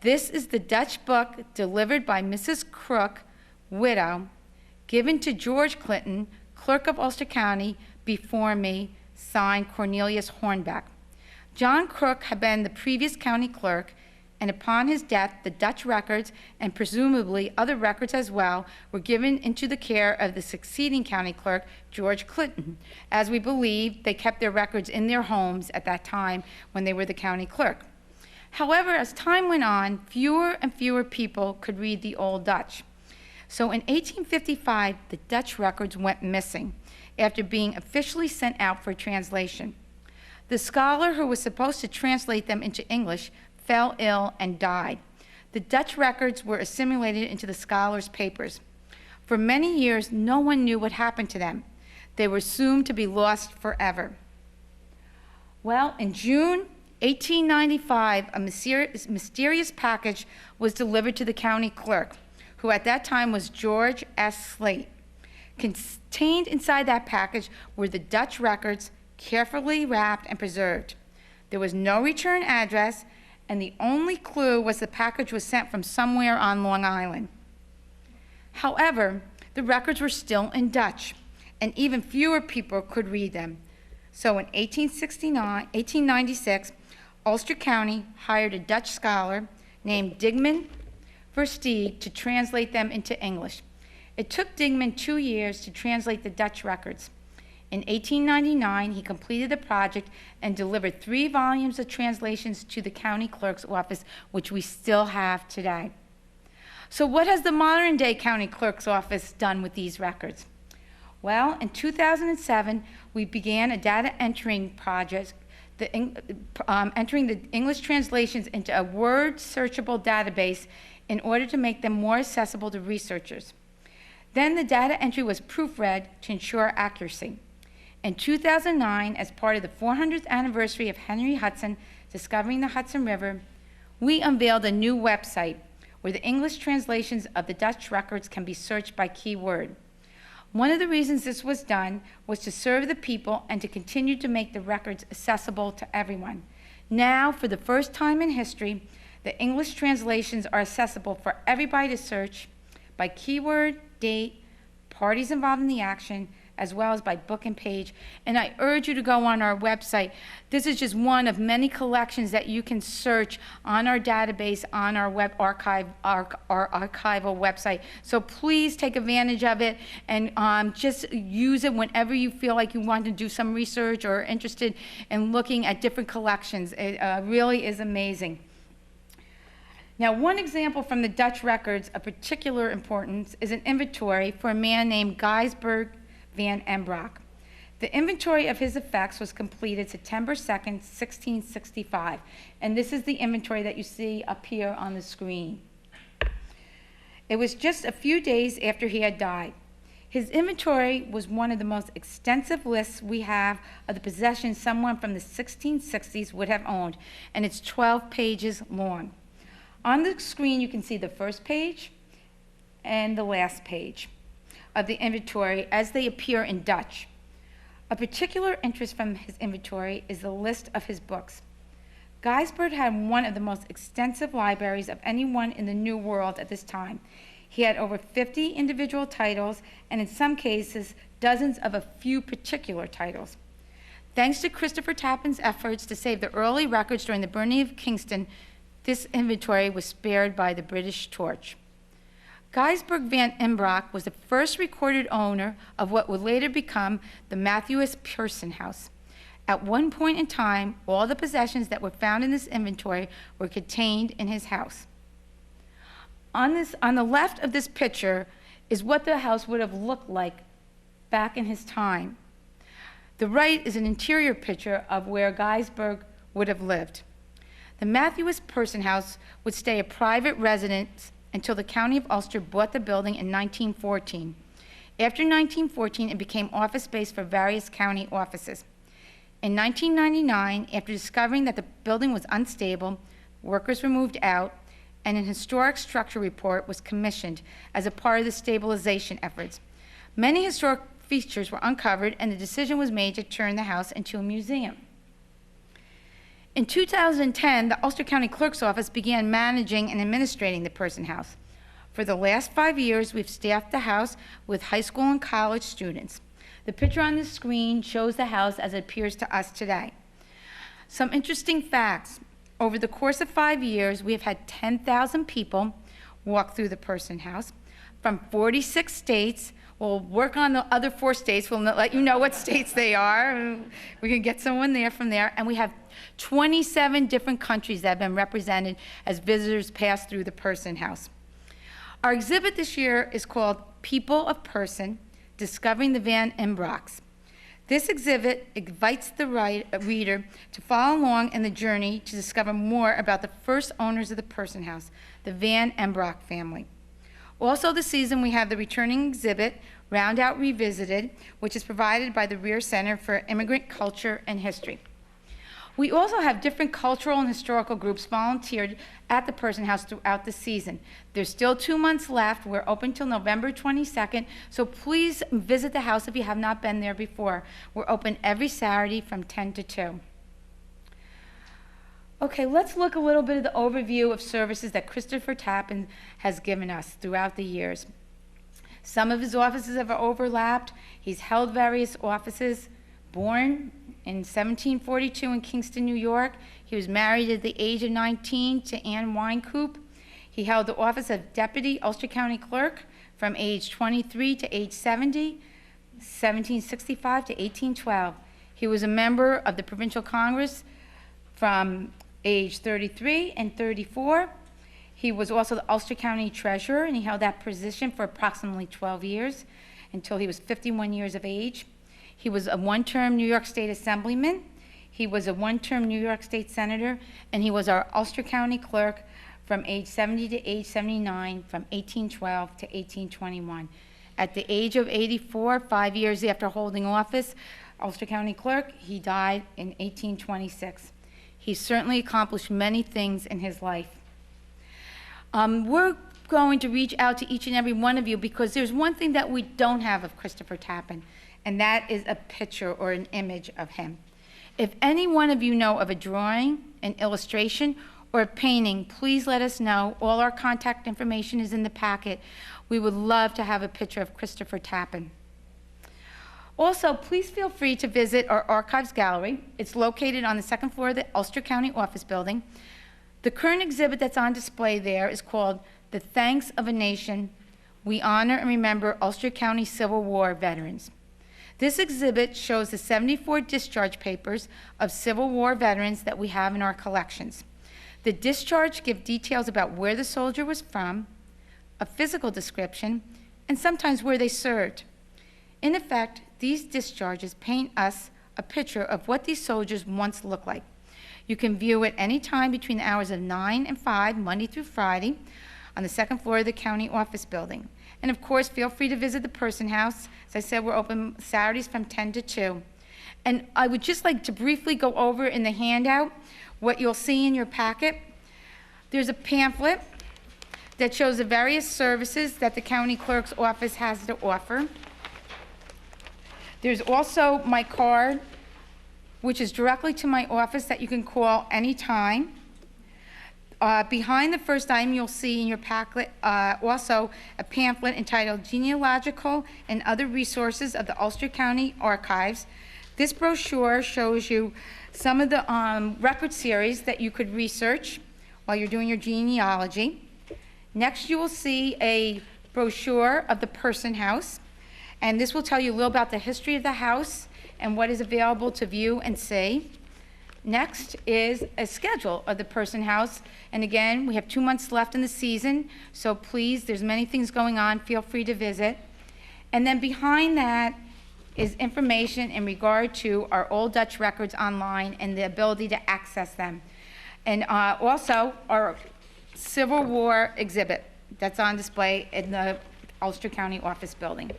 S2: This is the Dutch book delivered by Mrs. Crook, widow, given to George Clinton, Clerk of Ulster County, before me, signed Cornelius Hornbeck. John Crook had been the previous county clerk, and upon his death, the Dutch records, and presumably other records as well, were given into the care of the succeeding county clerk, George Clinton. As we believe, they kept their records in their homes at that time when they were the county clerk. However, as time went on, fewer and fewer people could read the Old Dutch. So in 1855, the Dutch records went missing after being officially sent out for translation. The scholar who was supposed to translate them into English fell ill and died. The Dutch records were assimilated into the scholar's papers. For many years, no one knew what happened to them. They were assumed to be lost forever. Well, in June 1895, a mysterious package was delivered to the county clerk, who at that time was George S. Slate. Contained inside that package were the Dutch records, carefully wrapped and preserved. There was no return address, and the only clue was the package was sent from somewhere on Long Island. However, the records were still in Dutch, and even fewer people could read them. So in 1896, Ulster County hired a Dutch scholar named Digman Versteeg to translate them into English. It took Digman 2 years to translate the Dutch records. In 1899, he completed the project and delivered 3 volumes of translations to the county clerk's office, which we still have today. So what has the modern day county clerk's office done with these records? Well, in 2007, we began a data entering project, entering the English translations into a word searchable database in order to make them more accessible to researchers. Then the data entry was proofread to ensure accuracy. In 2009, as part of the 400th anniversary of Henry Hudson discovering the Hudson River, we unveiled a new website where the English translations of the Dutch records can be searched by keyword. One of the reasons this was done was to serve the people and to continue to make the records accessible to everyone. Now, for the first time in history, the English translations are accessible for everybody to search by keyword, date, parties involved in the action, as well as by book and page. And I urge you to go on our website. This is just one of many collections that you can search on our database, on our web archive, our archival website. So please take advantage of it and just use it whenever you feel like you want to do some research or are interested in looking at different collections. It really is amazing. Now, one example from the Dutch records of particular importance is an inventory for a man named Berg M Brock. The inventory of his effects was completed September 2nd, 1665, and this is the inventory that you see up here on the screen. It was just a few days after he had died. His inventory was one of the most extensive lists we have of the possessions someone from the 1660s would have owned, and it's 12 pages long. On the screen, you can see the first page and the last page of the inventory as they appear in Dutch. A particular interest from his inventory is the list of his books. Gijsberg had one of the most extensive libraries of anyone in the New World at this time. He had over 50 individual titles, and in some cases, dozens of a few particular titles. Thanks to Christopher Tappan's efforts to save the early records during the burning of Kingston, this inventory was spared by the British torch. Gijsberg M Brock was the first recorded owner of what would later become the Matthews Pearson House. At one point in time, all the possessions that were found in this inventory were contained in his house. On the left of this picture is what the house would have looked like back in his time. The right is an interior picture of where Geisberg would have lived. The Matthews Person House would stay a private residence until the County of Ulster bought the building in 1914. After 1914, it became office space for various county offices. In 1999, after discovering that the building was unstable, workers were moved out, and an historic structure report was commissioned as a part of the stabilization efforts. Many historic features were uncovered, and the decision was made to turn the house into a museum. In 2010, the Ulster County Clerk's Office began managing and administrating the Person House. For the last 5 years, we've staffed the house with high school and college students. The picture on the screen shows the house as it appears to us today. Some interesting facts. Over the course of 5 years, we have had 10,000 people walk through the Person House from 46 states. We'll work on the other 4 states. We'll let you know what states they are. We can get someone there from there. And we have 27 different countries that have been represented as visitors pass through the Person House. Our exhibit this year is called People of Person, Discovering the Van M Brocks. This exhibit invites the reader to follow along in the journey to discover more about the first owners of the Person House, the Van M Brock family. Also this season, we have the returning exhibit, Round Out Revisited, which is provided by the Rear Center for Immigrant Culture and History. We also have different cultural and historical groups volunteered at the Person House throughout the season. There's still 2 months left. We're open till November 22nd, so please visit the house if you have not been there before. We're open every Saturday from 10 to 2. Okay, let's look a little bit at the overview of services that Christopher Tappen has given us throughout the years. Some of his offices have overlapped. He's held various offices. Born in 1742 in Kingston, New York, he was married at the age of 19 to Anne Winecoop. He held the office of Deputy Ulster County Clerk from age 23 to age 70, 1765 to 1812. He was a member of the Provincial Congress from age 33 and 34. He was also the Ulster County Treasurer, and he held that position for approximately 12 years until he was 51 years of age. He was a one-term New York State Assemblyman. He was a one-term New York State Senator, and he was our Ulster County Clerk from age 70 to age 79, from 1812 to 1821. At the age of 84, 5 years after holding office, Ulster County Clerk, he died in 1826. He certainly accomplished many things in his life. We're going to reach out to each and every one of you because there's one thing that we don't have of Christopher Tappen, and that is a picture or an image of him. If any one of you know of a drawing, an illustration, or a painting, please let us know. All our contact information is in the packet. We would love to have a picture of Christopher Tappen. Also, please feel free to visit our Archives Gallery. It's located on the second floor of the Ulster County Office Building. The current exhibit that's on display there is called The Thanks of a Nation. We honor and remember Ulster County Civil War veterans. This exhibit shows the 74 discharge papers of Civil War veterans that we have in our collections. The discharge give details about where the soldier was from, a physical description, and sometimes where they served. In effect, these discharges paint us a picture of what these soldiers once looked like. You can view it any time between the hours of 9 and 5, Monday through Friday, on the second floor of the county office building. And of course, feel free to visit the Person House. As I said, we're open Saturdays from 10 to 2. And I would just like to briefly go over in the handout what you'll see in your packet. There's a pamphlet that shows the various services that the county clerk's office has to offer. There's also my card, which is directly to my office that you can call anytime. Behind the first item, you'll see in your packet also a pamphlet entitled Genealogical and Other Resources of the Ulster County Archives. This brochure shows you some of the record series that you could research while you're doing your genealogy. Next, you will see a brochure of the Person House, and this will tell you a little about the history of the house and what is available to view and see. Next is a schedule of the Person House. And again, we have 2 months left in the season, so please, there's many things going on. Feel free to visit. And then behind that is information in regard to our Old Dutch records online and the ability to access them. And also our Civil War exhibit that's on display in the Ulster County Office Building.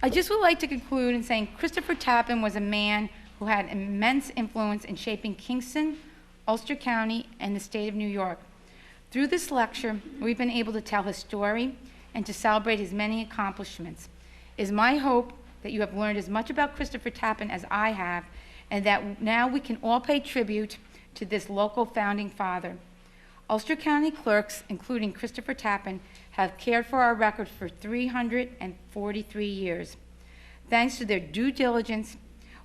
S2: I just would like to conclude in saying Christopher Tappen was a man who had immense influence in shaping Kingston, Ulster County, and the state of New York. Through this lecture, we've been able to tell his story and to celebrate his many accomplishments. It is my hope that you have learned as much about Christopher Tappen as I have, and that now we can all pay tribute to this local founding father. Ulster County clerks, including Christopher Tappen, have cared for our record for 343 years. Thanks to their due diligence,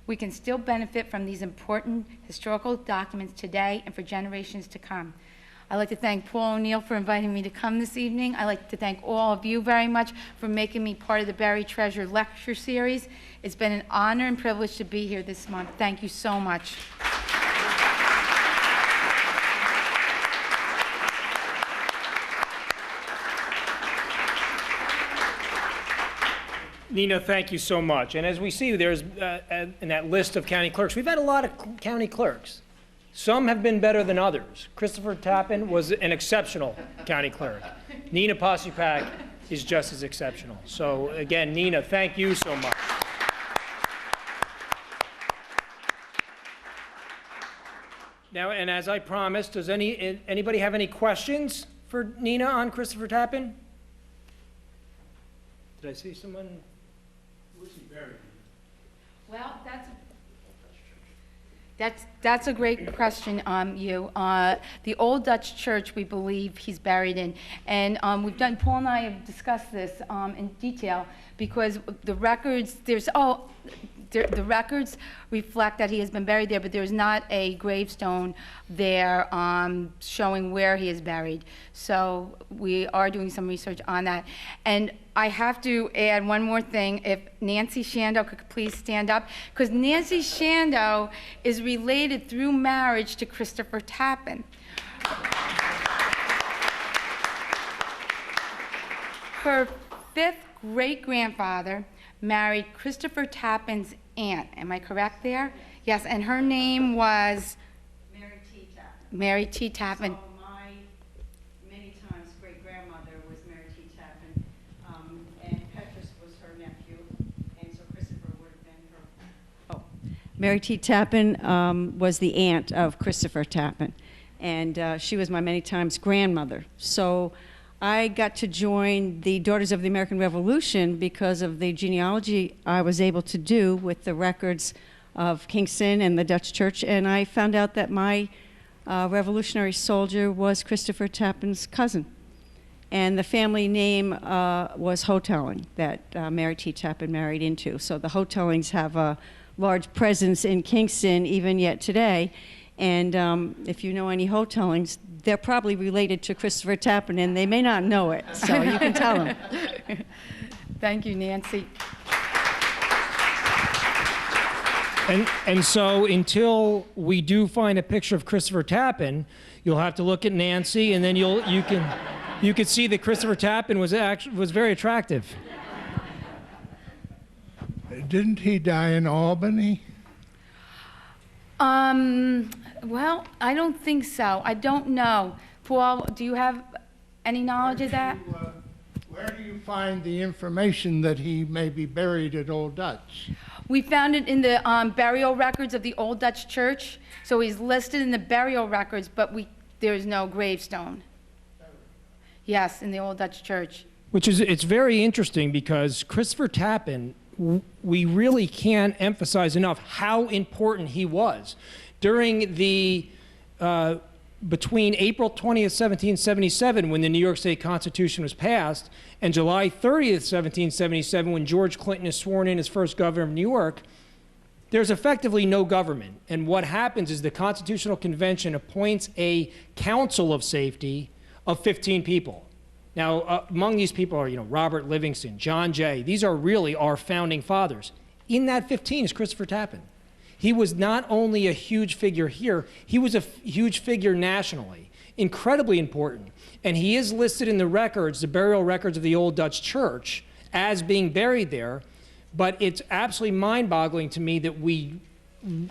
S2: we can still benefit from these important historical documents today and for generations to come. I'd like to thank Paul ONeill for inviting me to come this evening. I'd like to thank all of you very much for making me part of the Buried Treasure Lecture Series. It's been an honor and privilege to be here this month. Thank you so much.
S1: Nena, thank you so much. And as we see, there's in that list of county clerks, we've had a lot of county clerks. Some have been better than others. Christopher Tappen was an exceptional county clerk. Nena Possepack is just as exceptional. So again, Nena, thank you so much. Now, and as I promised, does anybody have any questions for Nena on Christopher Tappen? Did I see someone? Where's he buried?
S2: Well, that's a great question, the Old Dutch Church, we believe he's buried in. And Paul and I have discussed this in detail because the records, the records reflect that he has been buried there, but there's not a gravestone there showing where he is buried. So we are doing some research on that. And I have to add one more thing. If Nancy Shando could please stand up, because Nancy Shando is related through marriage to Christopher Tappen. Her fifth great-grandfather married Christopher Tappen's aunt. Am I correct there? Yes, and her name was?
S3: Mary T. Tappen.
S2: Mary T. Tappen.
S3: So my many times great-grandmother was Mary T. Tappen, and Petrus was her nephew, and so Christopher would have been her. Oh. Mary T. Tappen was the aunt of Christopher Tappen, and she was my many times grandmother. So I got to join the Daughters of the American Revolution because of the genealogy I was able to do with the records of Kingston and the Dutch Church, and I found out that my revolutionary soldier was Christopher Tappen's cousin. And the family name was Hotelling, that Mary T. Tappen married into. So the Hotellings have a large presence in Kingston even yet today. And if you know any Hotellings, they're probably related to Christopher Tappen, and they may not know it, so you can tell them.
S2: Thank you, Nancy.
S1: And so until we do find a picture of Christopher Tappen, you'll have to look at Nancy, and then you can see that Christopher Tappen was very attractive.
S4: Didn't he die in Albany?
S2: Well, I don't think so. I don't know. Paul, do you have any knowledge of that?
S4: Where do you find the information that he may be buried at Old Dutch?
S2: We found it in the burial records of the Old Dutch Church. So he's listed in the burial records, but there's no gravestone. Yes, in the Old Dutch Church.
S1: It's very interesting because Christopher Tappen, we really can't emphasize enough how important he was. During the, between April 20th, 1777, when the New York State Constitution was passed, and July 30th, 1777, when George Clinton is sworn in as first governor of New York, there's effectively no government. And what happens is the Constitutional Convention appoints a council of safety of 15 people. Now, among these people are, Robert Livingston, John Jay. These are really our founding fathers. In that 15 is Christopher Tappen. He was not only a huge figure here, he was a huge figure nationally, incredibly important. And he is listed in the records, the burial records of the Old Dutch Church, as being buried there. But it's absolutely mind-boggling to me that we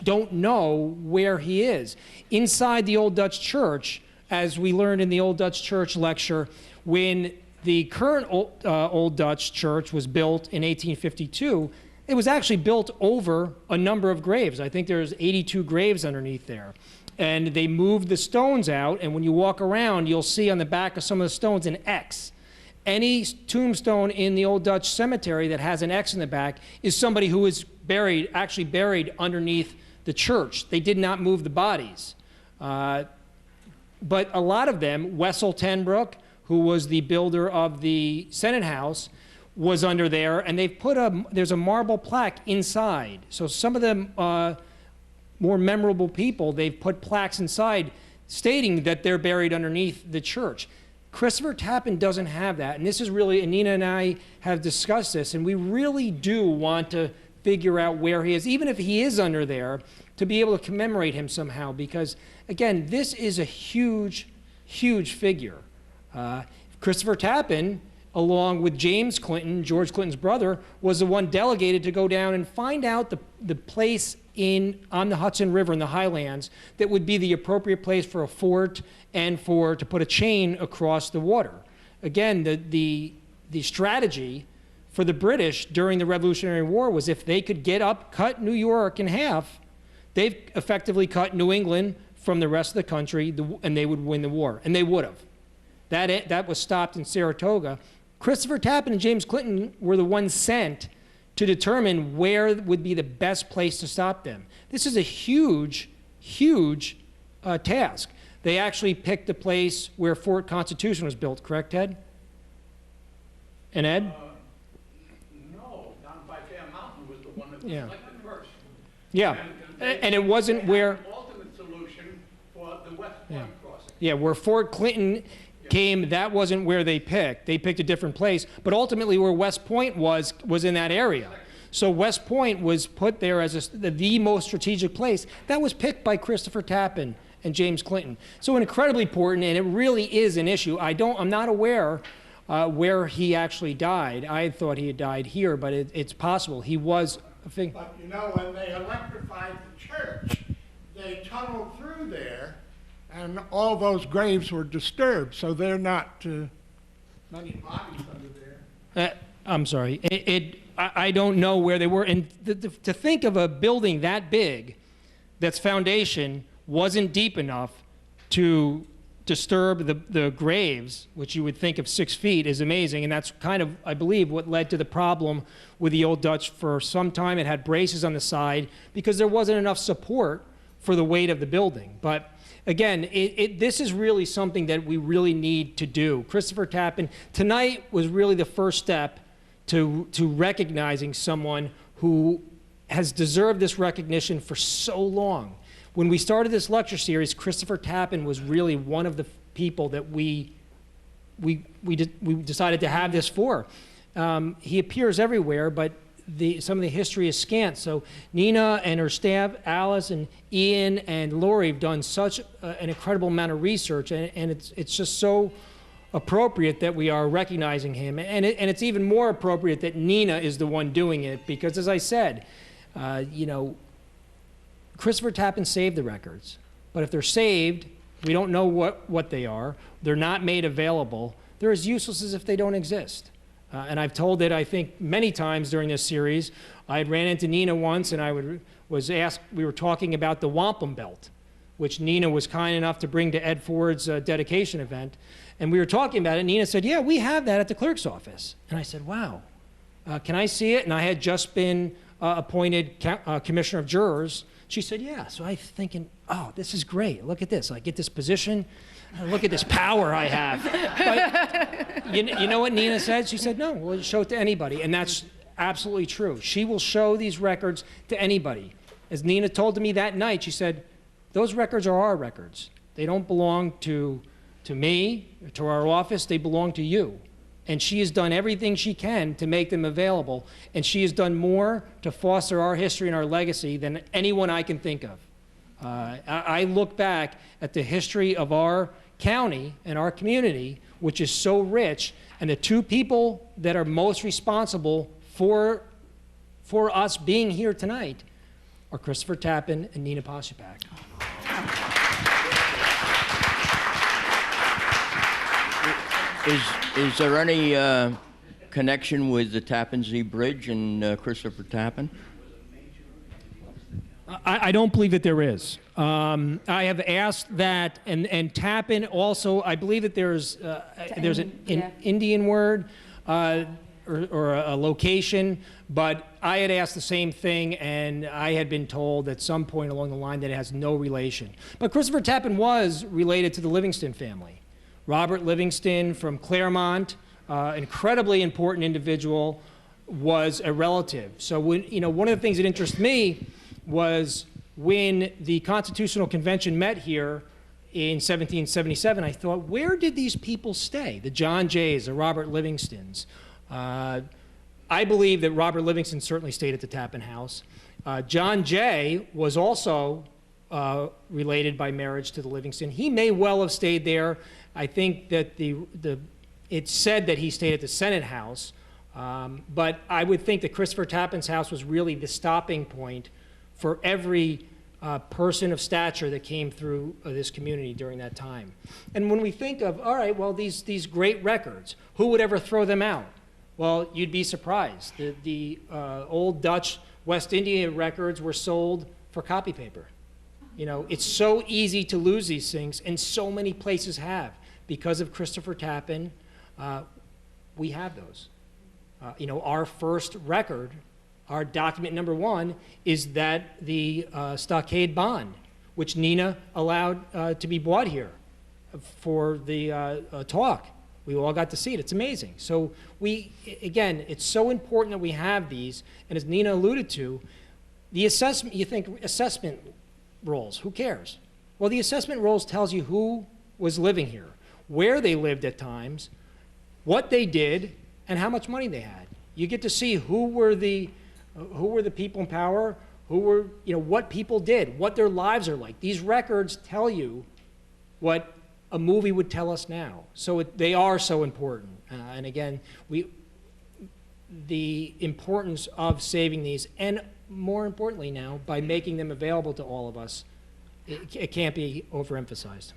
S1: don't know where he is. Inside the Old Dutch Church, as we learned in the Old Dutch Church lecture, when the current Old Dutch Church was built in 1852, it was actually built over a number of graves. I think there's 82 graves underneath there. And they moved the stones out, and when you walk around, you'll see on the back of some of the stones an X. Any tombstone in the Old Dutch cemetery that has an X in the back is somebody who is buried, actually buried underneath the church. They did not move the bodies. But a lot of them, Wessel ten Broek, who was the builder of the Senate House, was under there, and they've put there's a marble plaque inside. So some of the more memorable people, they've put plaques inside stating that they're buried underneath the church. Christopher Tappen doesn't have that, and this is really, and Nena and I have discussed this, and we really do want to figure out where he is, even if he is under there, to be able to commemorate him somehow, because, again, this is a huge, huge figure. Christopher Tappen, along with James Clinton, George Clinton's brother, was the one delegated to go down and find out the place on the Hudson River in the Highlands that would be the appropriate place for a fort and to put a chain across the water. Again, the strategy for the British during the Revolutionary War was if they could cut New York in half, they've effectively cut New England from the rest of the country, and they would win the war, and they would have. That was stopped in Saratoga. Christopher Tappen and James Clinton were the ones sent to determine where would be the best place to stop them. This is a huge, huge task. They actually picked the place where Fort Constitution was built, correct, Ted? And Ed?
S5: No, down by Fair Mountain was the one that was selected first.
S1: Yeah, and it wasn't where...
S5: The ultimate solution for the West Point crossing.
S1: Yeah, where Fort Clinton came, that wasn't where they picked. They picked a different place. But ultimately where West Point was in that area. So West Point was put there as the most strategic place. That was picked by Christopher Tappen and James Clinton. So incredibly important, and it really is an issue. I'm not aware where he actually died. I thought he had died here, but it's possible. He was a thing.
S4: But you know, when they electrified the church, they tunneled through there, and all those graves were disturbed, so they're not many bodies under there.
S1: I'm sorry. I don't know where they were. And to think of a building that big, that's foundation wasn't deep enough to disturb the graves, which you would think of 6 feet, is amazing. And that's kind of, I believe, what led to the problem with the Old Dutch for some time. It had braces on the side because there wasn't enough support for the weight of the building. But again, this is really something that we really need to do. Christopher Tappen, tonight was really the first step to recognizing someone who has deserved this recognition for so long. When we started this lecture series, Christopher Tappen was really one of the people that we decided to have this for. He appears everywhere, but some of the history is scant. So Nena and her staff, Alice and Ian and Lori, have done such an incredible amount of research, and it's just so appropriate that we are recognizing him. And it's even more appropriate that Nena is the one doing it, because as I said, you know, Christopher Tappen saved the records. But if they're saved, we don't know what they are. They're not made available. They're as useless as if they don't exist. And I've told it, I think, many times during this series. I had ran into Nena once, and was asked, we were talking about the wampum belt, which Nena was kind enough to bring to Ed Ford's dedication event. And we were talking about it, and Nena said, yeah, we have that at the clerk's office. And I said, wow, can I see it? And I had just been appointed commissioner of jurors. She said, yeah. So I'm thinking, oh, this is great. Look at this. I get this position. Look at this power I have. But you know what Nena said? She said, no, we'll show it to anybody. And that's absolutely true. She will show these records to anybody. As Nena told me that night, she said, those records are our records. They don't belong to me or to our office. They belong to you. and she has done everything she can to make them available, and she has done more to foster our history and our legacy than anyone I can think of. I look back at the history of our county and our community, which is so rich, and the two people that are most responsible for us being here tonight are Christopher Tappen and Nena Possepack.
S6: Is there any connection with the Tappan Zee Bridge and Christopher Tappen?
S1: I don't believe that there is. I have asked that, and Tappen also, I believe that there's an Indian word or a location, but I had asked the same thing, and I had been told at some point along the line that it has no relation. But Christopher Tappen was related to the Livingston family. Robert Livingston from Claremont, incredibly important individual, was a relative. So when, one of the things that interests me was when the Constitutional Convention met here in 1777, I thought, where did these people stay? The John Jays, the Robert Livingstons. I believe that Robert Livingston certainly stayed at the Tappan House. John Jay was also related by marriage to the Livingston. He may well have stayed there. I think that it's said that he stayed at the Senate House, but I would think that Christopher Tappan's house was really the stopping point for every person of stature that came through this community during that time. And when we think of, all right, well, these great records, who would ever throw them out? Well, you'd be surprised. The old Dutch West India records were sold for copy paper. It's so easy to lose these things, and so many places have. Because of Christopher Tappen, we have those. Our first record, our document number 1, is that the Stockade Bond, which Nena allowed to be bought here for the talk. We all got to see it. It's amazing. So again, it's so important that we have these. And as Nena alluded to, the assessment, you think assessment rolls, who cares? Well, the assessment rolls tells you who was living here, where they lived at times, what they did, and how much money they had. You get to see who were the people in power, what people did, what their lives are like. These records tell you what a movie would tell us now. So they are so important. And again, the importance of saving these, and more importantly now, by making them available to all of us, it can't be overemphasized.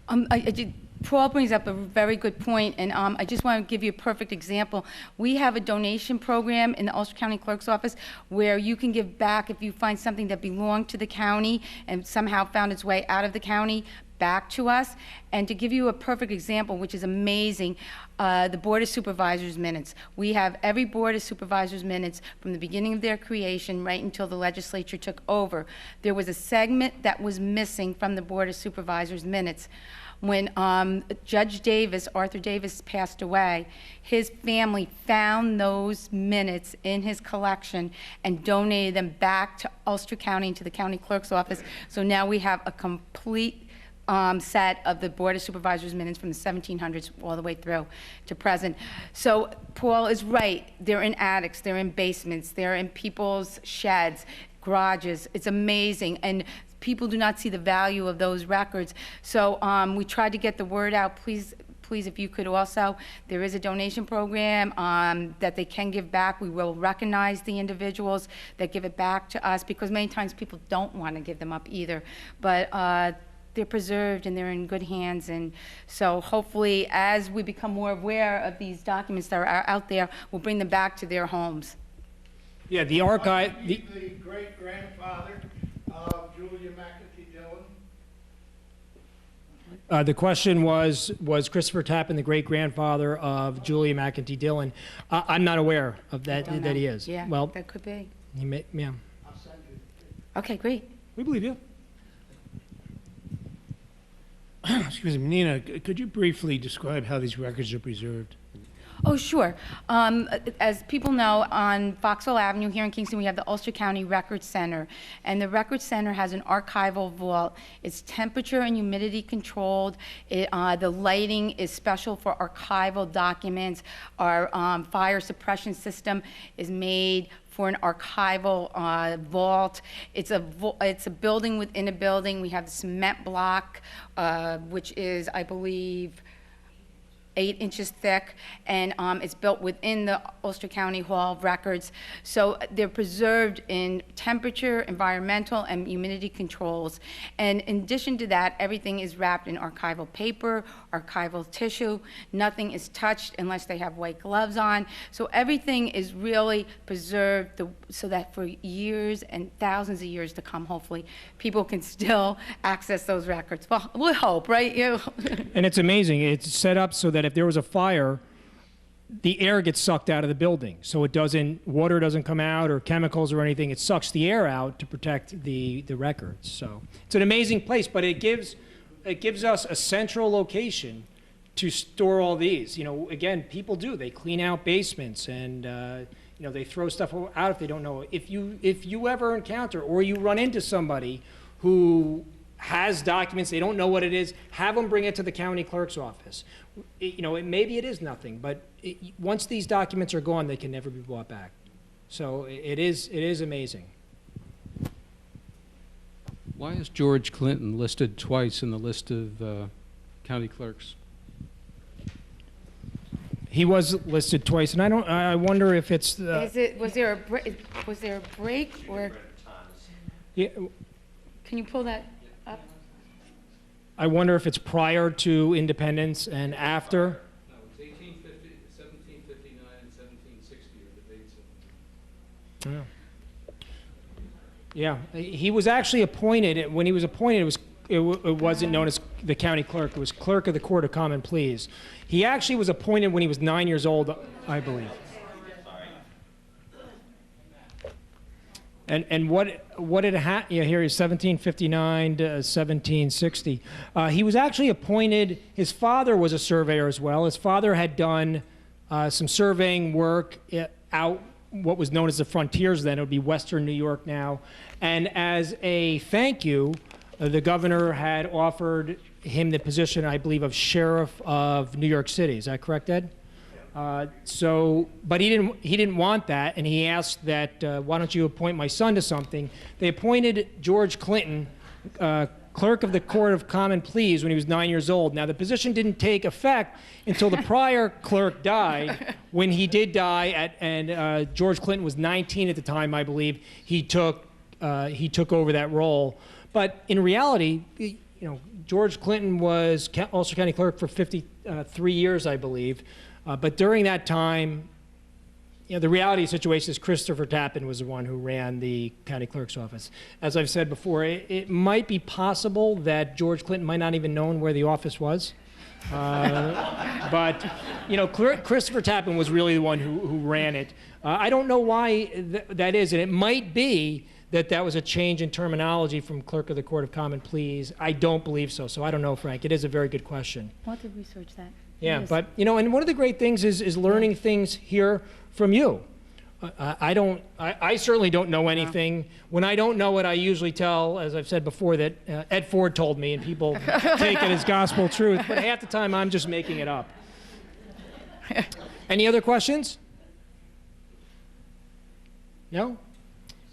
S2: Paul brings up a very good point, and I just want to give you a perfect example. We have a donation program in the Ulster County Clerk's office where you can give back if you find something that belonged to the county and somehow found its way out of the county back to us. And to give you a perfect example, which is amazing, the Board of Supervisors minutes. We have every Board of Supervisors minutes from the beginning of their creation right until the legislature took over. There was a segment that was missing from the Board of Supervisors minutes. When Judge Davis, Arthur Davis, passed away, his family found those minutes in his collection and donated them back to Ulster County and to the county clerk's office. So now we have a complete set of the Board of Supervisors minutes from the 1700s all the way through to present. So Paul is right. They're in attics, they're in basements, they're in people's sheds, garages. It's amazing. And people do not see the value of those records. So we tried to get the word out. Please, if you could also, there is a donation program that they can give back. We will recognize the individuals that give it back to us, because many times people don't want to give them up either. But they're preserved and they're in good hands. And so hopefully, as we become more aware of these documents that are out there, we'll bring them back to their homes.
S1: Yeah, the archive.
S4: The great-grandfather of Julia McEntee Dillon.
S1: The question was Christopher Tappen the great-grandfather of Julia McEntee Dillon? I'm not aware of that, that he is.
S2: Yeah,
S1: well,
S2: that could be.
S1: He may, yeah.
S4: I'll send you.
S2: Okay, great.
S1: We believe you.
S7: Excuse me, Nena, could you briefly describe how these records are preserved?
S2: Oh, sure. As people know, on Vauxhall Avenue here in Kingston, we have the Ulster County Records Center. And the Records Center has an archival vault. It's temperature and humidity controlled. The lighting is special for archival documents. Our fire suppression system is made for an archival vault. It's a building within a building. We have the cement block, which is, I believe, 8 inches thick, and it's built within the Ulster County Hall of Records. So they're preserved in temperature, environmental, and humidity controls. And in addition to that, everything is wrapped in archival paper, archival tissue. Nothing is touched unless they have white gloves on. So everything is really preserved so that for years and thousands of years to come, hopefully, people can still access those records. Well, we hope, right? You.
S1: And it's amazing. It's set up so that if there was a fire, the air gets sucked out of the building. So water doesn't come out or chemicals or anything. It sucks the air out to protect the records. So it's an amazing place, but it gives us a central location to store all these. You know, again, people do. They clean out basements and, you know, they throw stuff out if they don't know. If you ever encounter or you run into somebody who has documents, they don't know what it is, have them bring it to the county clerk's office. You know, maybe it is nothing, but once these documents are gone, they can never be brought back. So it is amazing.
S7: Why is George Clinton listed twice in the list of county clerks?
S1: He was listed twice, and I wonder if it's
S2: Was there a break or?
S1: Yeah,
S2: Can you pull that up?
S1: I wonder if it's prior to independence and after.
S7: No, it's 1850, 1759, and 1760 are the dates.
S1: Yeah, he was actually appointed. When he was appointed, it wasn't known as the county clerk. It was clerk of the Court of Common Pleas. He actually was appointed when he was 9 years old, I believe. And what had happened, you know, here is 1759 to 1760. He was actually appointed, his father was a surveyor as well. His father had done some surveying work out what was known as the frontiers then. It would be Western New York now. And as a thank you, the governor had offered him the position, I believe, of sheriff of New York City. Is that correct, Ed? But he didn't want that, and he asked that, why don't you appoint my son to something? They appointed George Clinton, clerk of the Court of Common Pleas, when he was 9 years old. Now, the position didn't take effect until the prior clerk died. When he did die, and George Clinton was 19 at the time, I believe, he took over that role. But in reality, you know, George Clinton was Ulster County Clerk for 53 years, I believe. But during that time, you know, the reality of the situation is Christopher Tappen was the one who ran the county clerk's office. As I've said before, it might be possible that George Clinton might not even known where the office was. But, you know, Christopher Tappen was really the one who ran it. I don't know why that is, and it might be that was a change in terminology from clerk of the Court of Common Pleas. I don't believe so, so I don't know, Frank. It is a very good question.
S2: We'll have to research that.
S1: Yeah,
S2: Yes.
S1: but, you know, and one of the great things is learning things here from you. I certainly don't know anything. When I don't know it, I usually tell, as I've said before, that Ed Ford told me, and people take it as gospel truth. But half the time, I'm just making it up. Any other questions? No?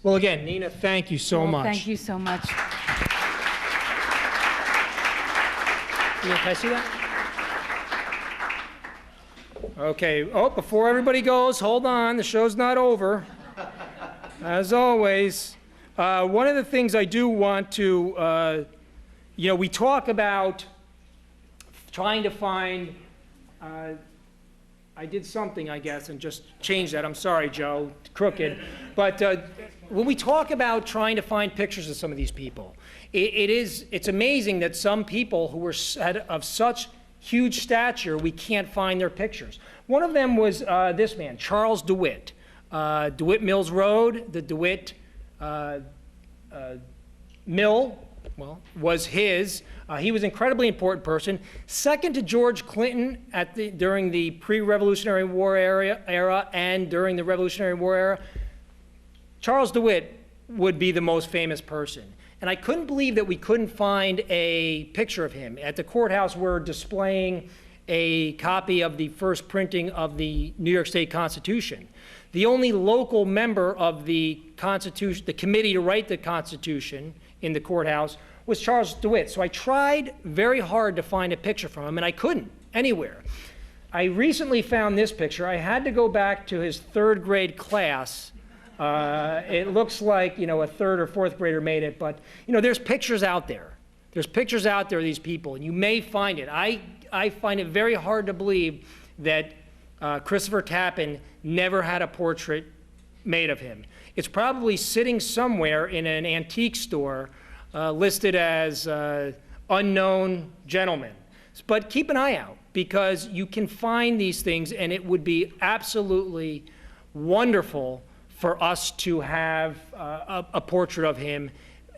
S1: Well, again, Nena, thank you so much.
S2: Thank you so much.
S1: Can I see that? Okay. Oh, before everybody goes, hold on. The show's not over. As always, one of the things I do want to, you know, we talk about trying to find, I did something, I guess, and just changed that. I'm sorry, Joe, crooked. But when we talk about trying to find pictures of some of these people, it's amazing that some people who were of such huge stature, we can't find their pictures. One of them was this man, Charles DeWitt. DeWitt Mills Road, the DeWitt Mill well, was his. He was an incredibly important person. Second to George Clinton during the pre-Revolutionary War era and during the Revolutionary War era, Charles DeWitt would be the most famous person. And I couldn't believe that we couldn't find a picture of him. At the courthouse, we're displaying a copy of the first printing of the New York State Constitution. The only local member of the Constitution, the committee to write the Constitution in the courthouse, was Charles DeWitt. So I tried very hard to find a picture from him, and I couldn't anywhere. I recently found this picture. I had to go back to his third grade class. It looks like, you know, a third or fourth grader made it, but, you know, there's pictures out there. There's pictures out there of these people, and you may find it. I find it very hard to believe that Christopher Tappen never had a portrait made of him. It's probably sitting somewhere in an antique store listed as unknown gentleman. But keep an eye out, because you can find these things, and it would be absolutely wonderful for us to have a portrait of him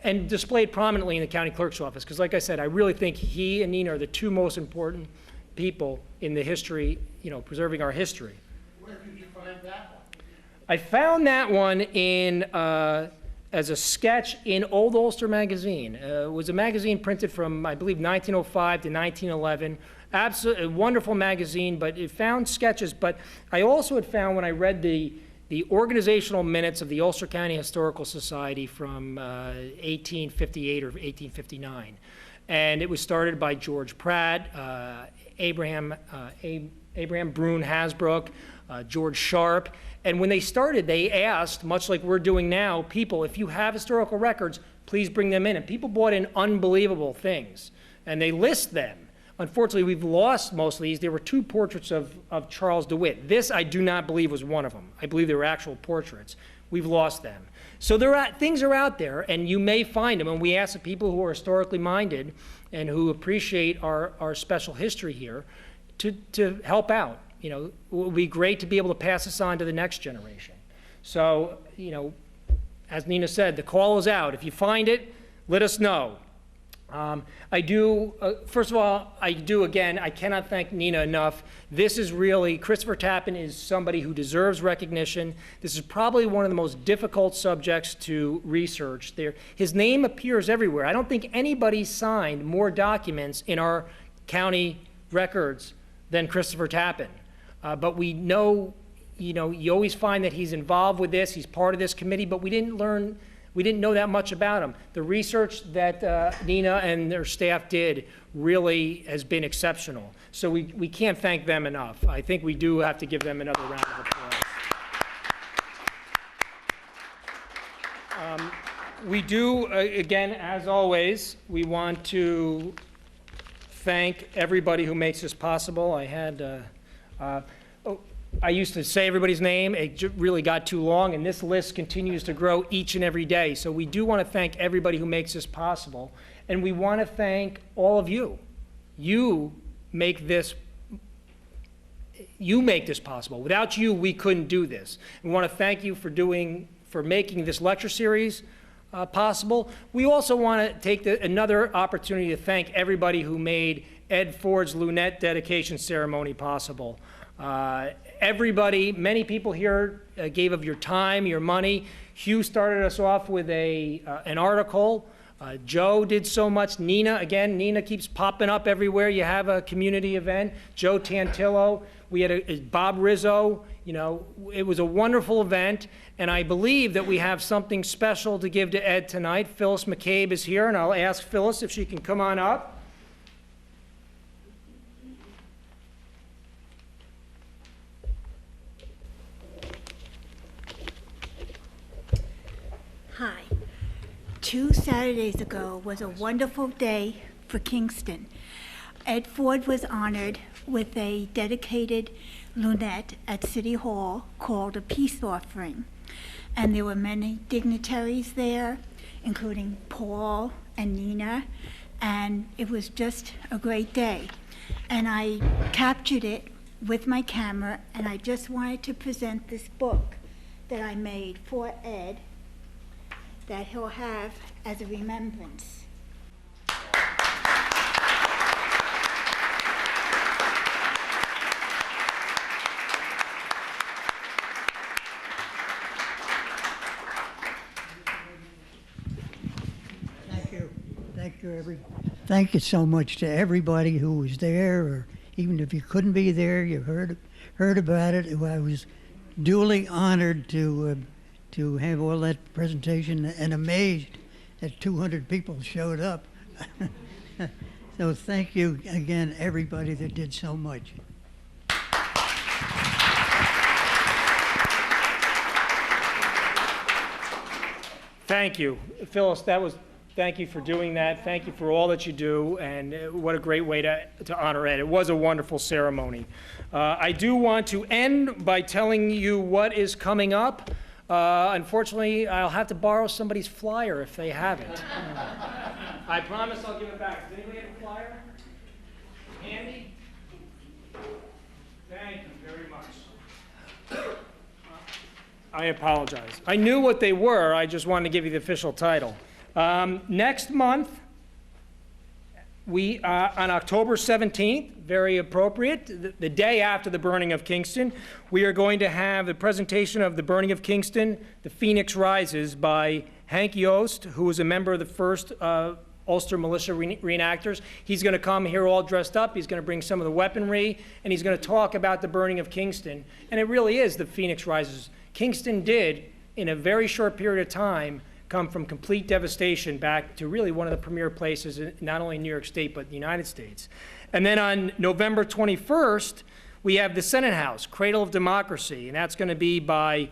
S1: and displayed prominently in the county clerk's office. Because like I said, I really think he and Nena are the two most important people in the history, you know, preserving our history.
S4: Where did you find that one?
S1: I found that one in, as a sketch in Old Ulster magazine. It was a magazine printed from, I believe, 1905 to 1911. Absolutely a wonderful magazine, but it found sketches. But I also had found, when I read the organizational minutes of the Ulster County Historical Society from 1858 or 1859. And it was started by George Pratt, Abraham Brune Hasbrook, George Sharp. And when they started, they asked, much like we're doing now, people, if you have historical records, please bring them in. And people brought in unbelievable things, and they list them. Unfortunately, we've lost most of these. There were two portraits of Charles DeWitt. This, I do not believe, was one of them. I believe they were actual portraits. We've lost them. So things are out there, and you may find them. And we ask the people who are historically minded and who appreciate our special history here to help out. You know, it would be great to be able to pass this on to the next generation. So, you know, as Nena said, the call is out. If you find it, let us know. First of all, I cannot thank Nena enough. This is really, Christopher Tappen is somebody who deserves recognition. This is probably one of the most difficult subjects to research. His name appears everywhere. I don't think anybody signed more documents in our county records than Christopher Tappen. But we know, you know, you always find that he's involved with this, he's part of this committee, but we didn't know that much about him. The research that Nena and their staff did really has been exceptional. So we can't thank them enough. I think we do have to give them another round of applause. We do, again, as always, we want to thank everybody who makes this possible. I used to say everybody's name. It really got too long, and this list continues to grow each and every day. So we do want to thank everybody who makes this possible, and we want to thank all of you. You make this possible. Without you, we couldn't do this. We want to thank you for making this lecture series possible. We also want to take another opportunity to thank everybody who made Ed Ford's Lunette dedication ceremony possible. Everybody, many people here gave of your time, your money. Hugh started us off with an article. Joe did so much. Nena keeps popping up everywhere. You have a community event. Joe Tantillo. We had Bob Rizzo. You know, it was a wonderful event, and I believe that we have something special to give to Ed tonight. Phyllis McCabe is here, and I'll ask Phyllis if she can come on up.
S8: Hi. 2 Saturdays ago was a wonderful day for Kingston. Ed Ford was honored with a dedicated lunette at City Hall called a peace offering. And there were many dignitaries there, including Paul and Nena, and it was just a great day. And I captured it with my camera, and I just wanted to present this book that I made for Ed that he'll have as a remembrance.
S9: Thank you so much to everybody who was there, or even if you couldn't be there, you heard about it. I was duly honored to have all that presentation, and amazed that 200 people showed up. So thank you again, everybody that did so much.
S1: Thank you. Phyllis, thank you for doing that. Thank you for all that you do, and what a great way to honor Ed. It was a wonderful ceremony. I do want to end by telling you what is coming up. Unfortunately, I'll have to borrow somebody's flyer if they have it. I promise I'll give it back. Does anybody have a flyer? Andy? Thank you very much. I apologize. I knew what they were. I just wanted to give you the official title. Next month, on October 17th, very appropriate, the day after the burning of Kingston, we are going to have the presentation of The Burning of Kingston, The Phoenix Rises by Hank Yost, who was a member of the first Ulster militia reenactors. He's going to come here all dressed up. He's going to bring some of the weaponry, and he's going to talk about the burning of Kingston. And it really is The Phoenix Rises. Kingston did, in a very short period of time, come from complete devastation back to really one of the premier places, not only in New York State, but the United States. And then on November 21st, we have the Senate House, Cradle of Democracy, and that's going to be by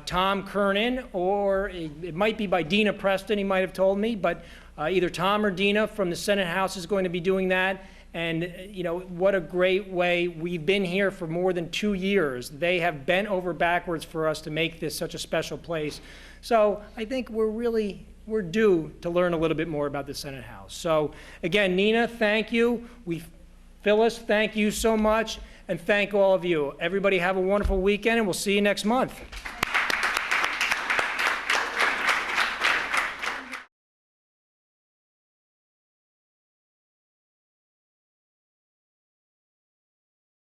S1: Tom Kernan, or it might be by Dina Preston, he might have told me, but either Tom or Dina from the Senate House is going to be doing that. And, you know, what a great way. We've been here for more than 2 years. They have bent over backwards for us to make this such a special place. So I think we're due to learn a little bit more about the Senate House. So again, Nena, thank you. Phyllis, thank you so much. And thank all of you. Everybody have a wonderful weekend, and we'll see you next month.